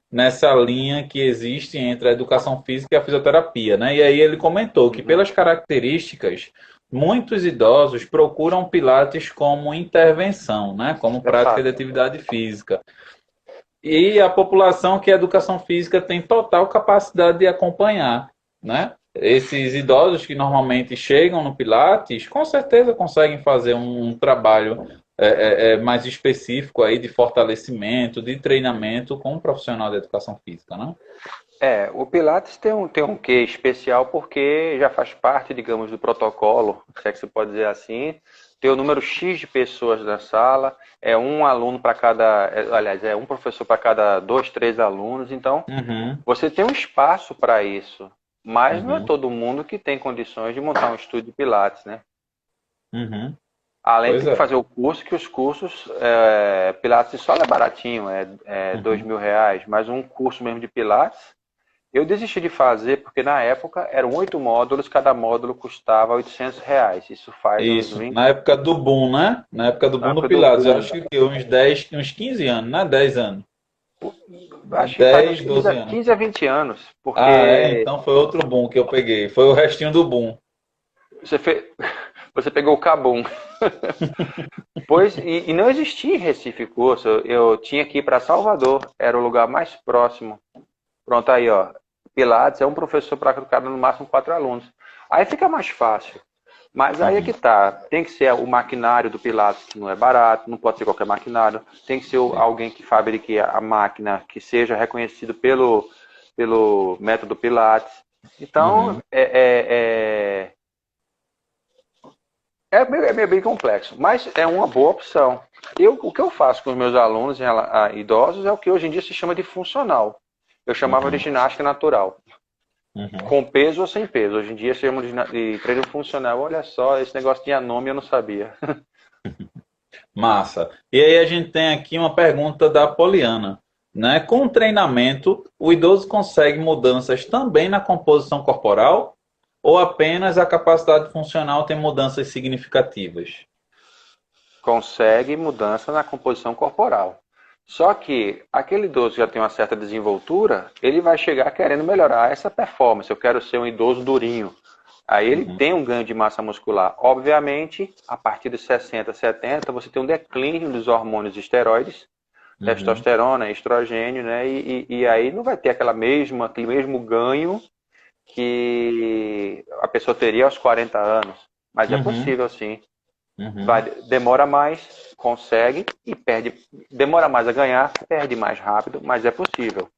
Nessa linha que existe entre a educação física e a fisioterapia, né? E aí ele comentou que Uhum. pelas características, muitos idosos procuram Pilates como intervenção, né? Como prática de Exato. atividade física. E a população que a educação física tem total capacidade de acompanhar, né? Esses idosos que normalmente chegam no Pilates, com certeza conseguem fazer um trabalho mais específico aí de fortalecimento, de treinamento com um profissional de educação física, né? O Pilates tem um quê especial porque já faz parte, digamos, do protocolo, se é que se pode dizer assim. Tem o número X de pessoas na sala, é um aluno para cada, aliás, é um professor para cada dois, três alunos. Então, Uhum, você tem um espaço para isso, mas não é uhum, todo mundo que tem condições de montar um estúdio de Pilates, né? uhum. Além Pois tem que é. fazer o curso, que os cursos, Pilates só é baratinho, é Uhum. R$ 2.000, mas um curso mesmo de Pilates, eu desisti de fazer porque na época eram 8 módulos, cada módulo custava R$ 800. Isso faz uns Isso, 20, na época do boom, né? Na época do na boom do época do Pilates, eu boom, acho que uns 15 anos, né? 10 anos. acho que faz uns 10, 15 12 a, anos. 15 a 20 anos, porque Então foi outro boom que eu peguei. Foi o restinho do boom. você, fe... você pegou o Kabum. Pois, e não existia em Recife curso, eu tinha que ir para Salvador, era o lugar mais próximo. Pronto, aí, ó. Pilates é um professor para cada no máximo 4 alunos. Aí fica mais fácil. Mas aí é que Uhum. tá. Tem que ser o maquinário do Pilates, que não é barato, não pode ser qualquer maquinário. Tem que ser alguém que fabrique a máquina, que seja reconhecido pelo método Pilates. Então, Uhum. é meio bem complexo, mas é uma boa opção. O que eu faço com os meus alunos idosos é o que hoje em dia se chama de funcional. Eu chamava de Uhum. ginástica natural. Uhum. Com peso ou sem peso. Hoje em dia chamam de treino funcional. Olha só, esse negócio tinha nome e eu não sabia. Massa. E aí a gente tem aqui uma pergunta da Poliana, né? Com o treinamento, o idoso consegue mudanças também na composição corporal ou apenas a capacidade funcional tem mudanças significativas? Consegue mudança na composição corporal. Só que aquele idoso que já tem uma certa desenvoltura, ele vai chegar querendo melhorar essa performance. Eu quero ser um idoso durinho. Aí ele Uhum. tem um ganho de massa muscular. Obviamente, a partir de 60, 70, você tem um declínio dos hormônios esteroides, Uhum. testosterona, estrogênio, né? E aí não vai ter aquele mesmo ganho que a pessoa teria aos 40 anos. Mas é Uhum. possível, sim. Uhum. Demora mais, consegue e perde. Demora mais a ganhar, perde mais rápido, mas é possível.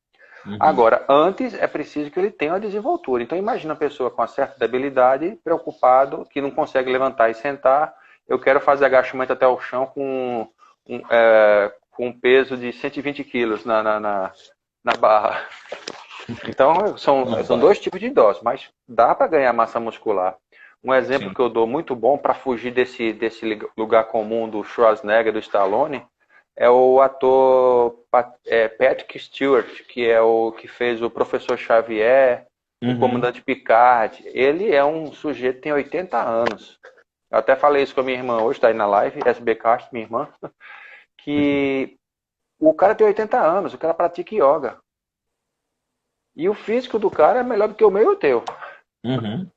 Uhum. Agora, antes é preciso que ele tenha uma desenvoltura. Então, imagina uma pessoa com uma certa debilidade, preocupado, que não consegue levantar e sentar. Eu quero fazer agachamento até o chão com um peso de 120 quilos na barra. Então, Não são vai. dois tipos de idosos, mas dá para ganhar massa muscular. Um exemplo Sim. que eu dou muito bom para fugir desse lugar comum do Schwarzenegger, do Stallone, é o ator Patrick Stewart, que é o que fez o Professor Xavier, o Uhum. Comandante Picard. Ele é um sujeito que tem 80 anos. Eu até falei isso com a minha irmã hoje, está aí na live, SB Castro, minha irmã, que o cara tem 80 anos, o cara pratica yoga. E o físico do cara é melhor do que o meu e o teu. Uhum.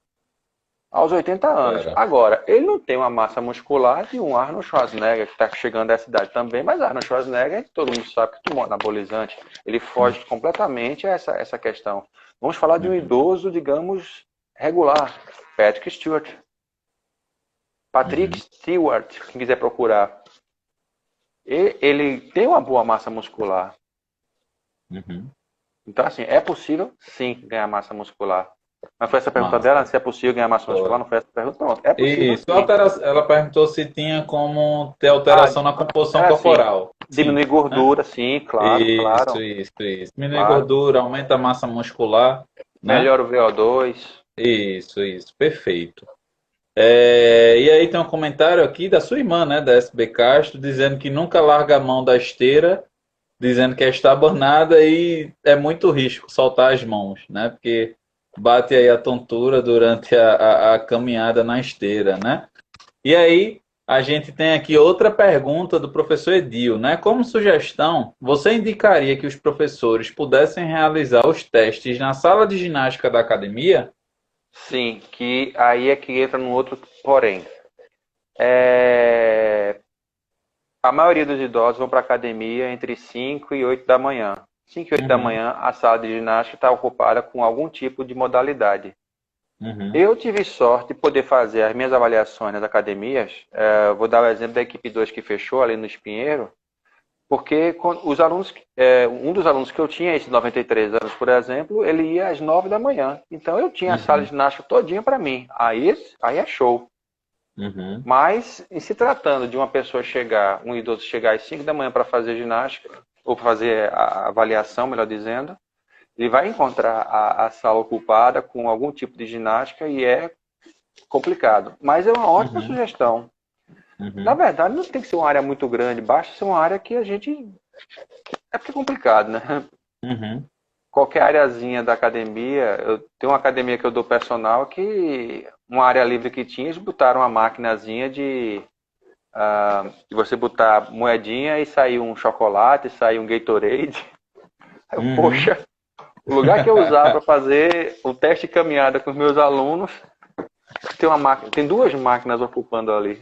Aos 80 anos. Era. Agora, ele não tem uma massa muscular de um Arnold Schwarzenegger, que está chegando a essa idade também, mas Arnold Schwarzenegger, todo mundo sabe que tomou anabolizante. Ele Uhum. foge completamente a essa questão. Vamos falar de um Uhum. idoso, digamos, regular. Patrick Stewart. Patrick Uhum. Stewart, quem quiser procurar. Ele tem uma boa massa muscular. Uhum. Então, assim, é possível, sim, ganhar massa muscular. Não foi essa a pergunta dela? Massa. Se é possível ganhar massa muscular? Foi. Não foi essa a pergunta? Pronto. É possível, Isso. sim. Ela perguntou se tinha como ter Ah, alteração na composição é assim. corporal. Sim. Diminuir Né? gordura, sim, claro, claro, Isso. Diminui claro. gordura, aumenta a massa muscular, né? Melhora o VO2. Isso. Perfeito. É, e aí tem um comentário aqui da sua irmã, né, da SB Castro, dizendo que nunca larga a mão da esteira, dizendo que é estabanada e é muito risco soltar as mãos, né? Porque bate aí a tontura durante a caminhada na esteira, né? E aí a gente tem aqui outra pergunta do professor Edil, né? Como sugestão, você indicaria que os professores pudessem realizar os testes na sala de ginástica da academia? Sim, que aí é que entra num outro porém. É, a maioria dos idosos vão para a academia entre 5 e 8 da manhã. 5 e 8 da Uhum, manhã, a sala de ginástica está ocupada com algum tipo de modalidade. uhum, Eu tive sorte de poder fazer as minhas avaliações nas academias. Vou dar o exemplo da equipe 2 que fechou ali no Espinheiro. Porque os alunos, um dos alunos que eu tinha, esses 93 anos, por exemplo, ele ia às 9 da manhã. Então eu tinha a sala de uhum, ginástica todinha para mim. Aí é show. uhum, Mas, em se tratando de uma pessoa chegar, um idoso chegar às 5 da manhã para fazer ginástica, ou fazer a avaliação, melhor dizendo, ele vai encontrar a sala ocupada com algum tipo de ginástica e é complicado. Mas é uma ótima uhum, sugestão. Na uhum, verdade, não tem que ser uma área muito grande, basta ser uma área que a gente. É porque é complicado, né? uhum, Qualquer areazinha da academia, eu tenho uma academia que eu dou personal que uma área livre que tinha, eles botaram uma maquinazinha de você botar moedinha e sair um chocolate, sair um Gatorade. Aí eu, uhum. poxa, o lugar que eu usar para fazer o teste de caminhada com os meus alunos, tem duas máquinas ocupando ali.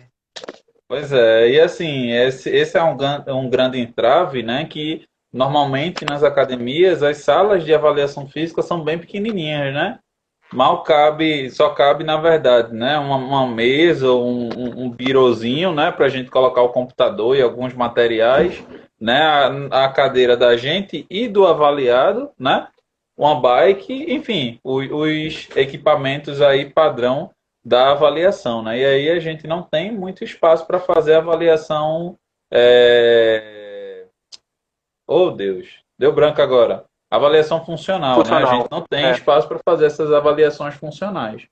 Pois é, e assim, esse é um grande entrave, né, que normalmente nas academias as salas de avaliação física são bem pequenininhas, né? Mal cabe, só cabe na verdade, né? Uma mesa, um birozinho, né? Para a gente colocar o computador e alguns materiais, né? A cadeira da gente e do avaliado, né? Uma bike, enfim, os equipamentos aí padrão da avaliação, né? E aí a gente não tem muito espaço para fazer avaliação. Oh, Deus, deu branco agora. Avaliação funcional, né? A gente Funcional. não tem É. espaço para fazer essas avaliações funcionais,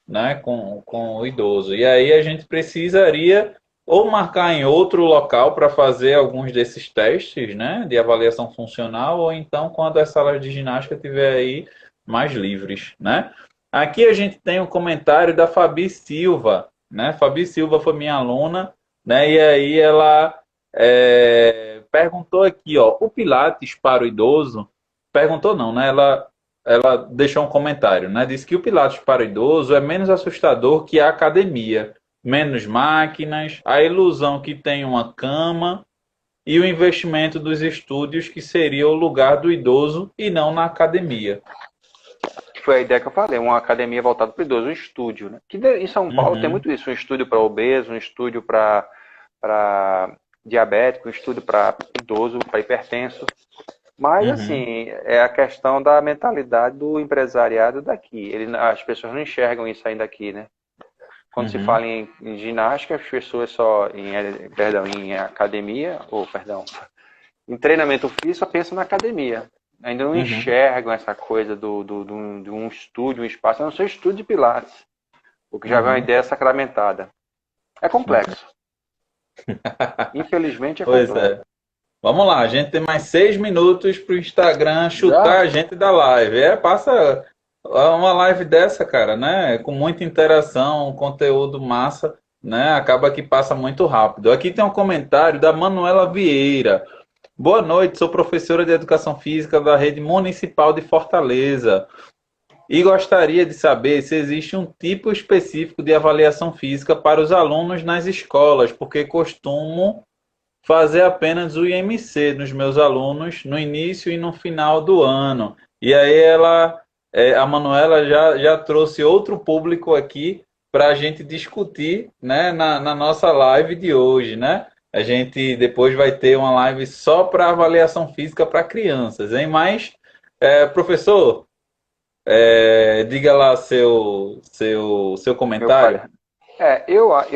né? Com o idoso. E aí a gente precisaria ou marcar em outro local para fazer alguns desses testes, né? De avaliação funcional, ou então quando as salas de ginástica estiver aí mais livres, né? Aqui a gente tem um comentário da Fabi Silva, né? Fabi Silva foi minha aluna, né? E aí ela perguntou aqui, ó, o Pilates para o idoso, perguntou não, né? Ela deixou um comentário, né? Diz que o Pilates para o idoso é menos assustador que a academia, menos máquinas, a ilusão que tem uma cama e o investimento dos estúdios que seria o lugar do idoso e não na academia. Que foi a ideia que eu falei, uma academia voltada para o idoso, um estúdio, né? Que em São Paulo tem Uhum, muito isso, um estúdio para obeso, um estúdio para diabético, um estúdio para idoso, para hipertenso. Mas, uhum, assim, é a questão da mentalidade do empresariado daqui. As pessoas não enxergam isso ainda aqui, né? Quando se uhum, fala em ginástica, as pessoas em academia, ou perdão, em treinamento físico, só pensam na academia. Ainda não uhum, enxergam essa coisa de um estúdio, um espaço, a não ser estúdio de pilates, o que já é uma uhum, ideia sacramentada. É uhum. complexo. Infelizmente é Pois complexo. é. Vamos lá, a gente tem mais 6 minutos para o Instagram chutar Já? a gente da live. Passa uma live dessa, cara, né? Com muita interação, um conteúdo massa, né? Acaba que passa muito rápido. Aqui tem um comentário da Manuela Vieira. Boa noite, sou professora de Educação Física da Rede Municipal de Fortaleza e gostaria de saber se existe um tipo específico de avaliação física para os alunos nas escolas, porque costumo fazer apenas o IMC nos meus alunos no início e no final do ano. E aí a Manuela já trouxe outro público aqui para a gente discutir, né, na nossa live de hoje, né? A gente depois vai ter uma live só para avaliação física para crianças, hein? Mas, professor, diga lá seu Meu comentário. pai.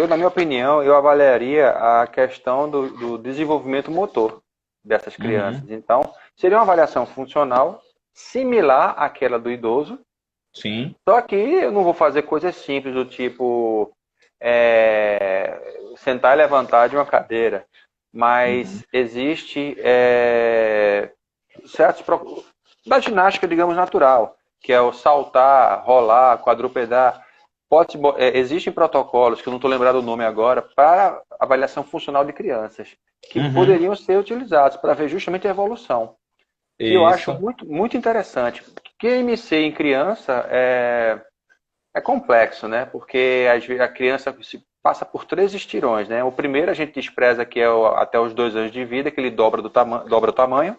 Na minha opinião, eu avaliaria a questão do desenvolvimento motor dessas Uhum, crianças. Então, seria uma avaliação funcional similar àquela do idoso, sim. só que eu não vou fazer coisas simples do tipo sentar e levantar de uma cadeira, Uhum, mas existe certos da ginástica, digamos, natural, que é o saltar, rolar, quadrupedar. Existem protocolos, que eu não estou lembrado o nome agora, para avaliação funcional de crianças, que uhum, poderiam ser utilizados para ver justamente a evolução, que eu acho isso. muito, muito interessante. QMC em criança é complexo, né? Porque às vezes a criança passa por três estirões, né? O primeiro a gente despreza que é até os 2 anos de vida, que ele dobra o tamanho.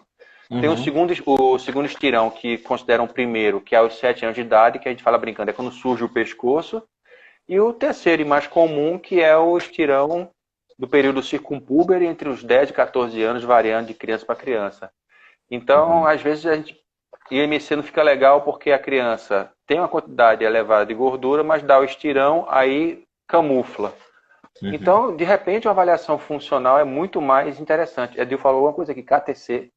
Tem Uhum. o segundo estirão, que consideram o primeiro, que é aos 7 anos de idade, que a gente fala brincando, é quando surge o pescoço. E o terceiro e mais comum, que é o estirão do período circumpúber entre os 10 e 14 anos, variando de criança para criança. Então, Uhum, às vezes, IMC não fica legal porque a criança tem uma quantidade elevada de gordura, mas dá o estirão, aí camufla. uhum. Então, de repente, uma avaliação funcional é muito mais interessante. Edil falou uma coisa aqui, KTK.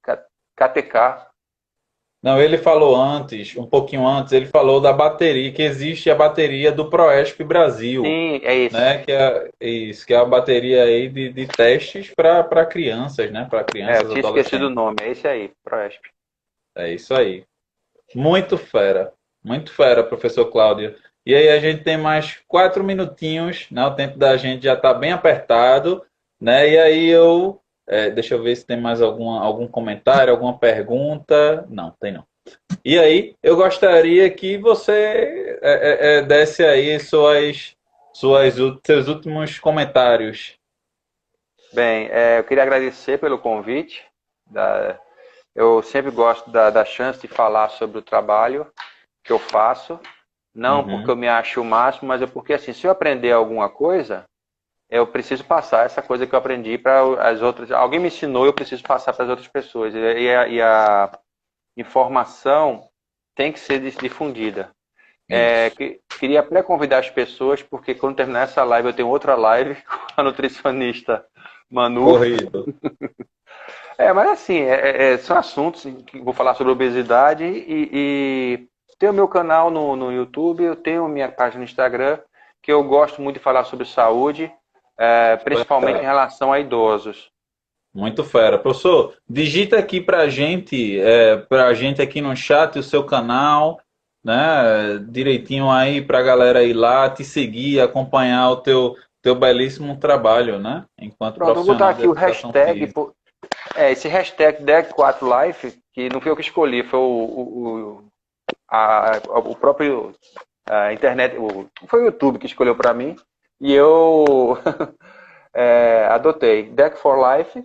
Não, ele falou antes, um pouquinho antes, ele falou da bateria, que existe a bateria do Proesp Brasil, Sim, é esse. né? Que é a bateria aí de testes para crianças, né? Para Eu crianças, tinha esquecido o adolescentes. nome, é esse aí, Proesp. É isso aí. Muito fera, professor Cláudio. E aí a gente tem mais 4 minutinhos, né? O tempo da gente já está bem apertado, né? E aí deixa eu ver se tem mais algum comentário, alguma pergunta. Não, tem não. E aí, eu gostaria que você desse aí seus últimos comentários. Bem, eu queria agradecer pelo convite. Da, Eu sempre gosto da chance de falar sobre o trabalho que eu faço, não porque Uhum. eu me acho o máximo, mas é porque, assim, se eu aprender alguma coisa, eu preciso passar essa coisa que eu aprendi para as outras. Alguém me ensinou, eu preciso passar para as outras pessoas. E a informação tem que ser difundida. Isso. Queria pré-convidar as pessoas, porque quando terminar essa live, eu tenho outra live com a nutricionista Manu. Corrido. Mas assim, são assuntos que vou falar sobre obesidade e tenho meu canal no YouTube, eu tenho minha página no Instagram, que eu gosto muito de falar sobre saúde, principalmente em relação a idosos. Muito fera. Professor, digita aqui pra gente aqui no chat o seu canal, né? Direitinho aí pra galera ir lá, te seguir, acompanhar o teu belíssimo trabalho, né? Enquanto Pronto, vou botar profissional de aqui o educação hashtag, física. esse hashtag DEG4Life, que não fui eu que escolhi, foi o próprio a internet, foi o YouTube que escolheu para mim, e eu adotei DEG4Life.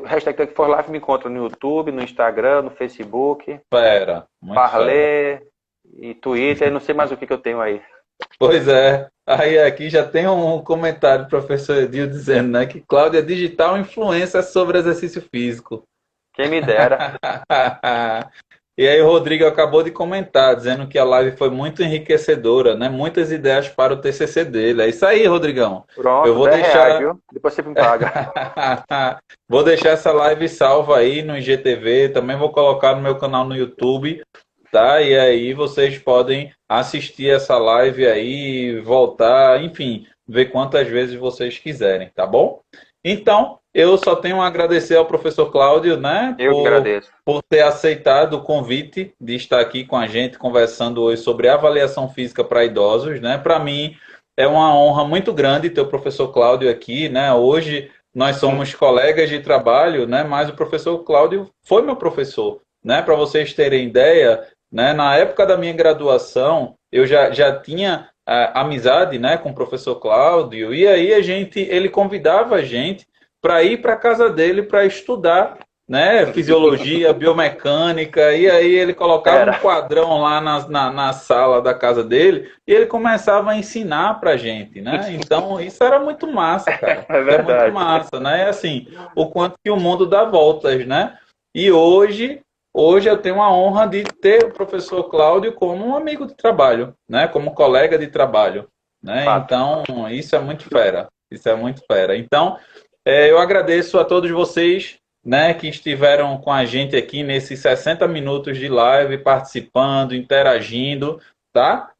Hashtag Tech for Life me encontra no YouTube, no Instagram, no Facebook, Fera, muito fera. Parler e Twitter, não sei mais o que eu tenho aí. Pois é. Aí aqui já tem um comentário do professor Edil dizendo, né, que Cláudia é digital influência sobre exercício físico. Quem me dera. E aí o Rodrigo acabou de comentar, dizendo que a live foi muito enriquecedora, né? Muitas ideias para o TCC dele. É isso aí, Rodrigão. Eu Pronto, vou R$ 10, deixar, viu? Depois você me paga. vou deixar essa live salva aí no IGTV, também vou colocar no meu canal no YouTube, tá? E aí vocês podem assistir essa live aí, voltar, enfim, ver quantas vezes vocês quiserem, tá bom? Então, eu só tenho a agradecer ao professor Cláudio, né, Eu que agradeço. por ter aceitado o convite de estar aqui com a gente conversando hoje sobre avaliação física para idosos, né? Para mim é uma honra muito grande ter o professor Cláudio aqui, né? Hoje nós somos colegas de trabalho, né? Mas o professor Cláudio foi meu professor, né? Para vocês terem ideia, né? Na época da minha graduação, eu já tinha amizade, né, com o professor Cláudio, e aí ele convidava a gente para ir para a casa dele para estudar, né, fisiologia, biomecânica, e aí ele colocava um Era. quadrão lá na sala da casa dele e ele começava a ensinar para a gente, né? Então isso era muito massa, cara. É Isso é muito verdade. massa, né? É assim, o quanto que o mundo dá voltas, né? E hoje eu tenho a honra de ter o professor Cláudio como um amigo de trabalho, né? Como colega de trabalho, né? Fato. Então, isso é muito fera. Isso é muito fera. Então, eu agradeço a todos vocês, né, que estiveram com a gente aqui nesses 60 minutos de live, participando, interagindo, tá?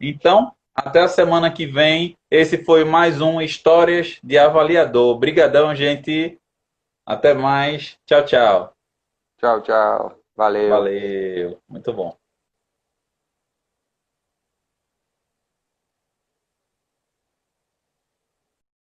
Então, até a semana que vem. Esse foi mais um Histórias de Avaliador. Obrigadão, gente. Até mais. Tchau, tchau. Tchau, tchau. Valeu. Valeu. Muito bom.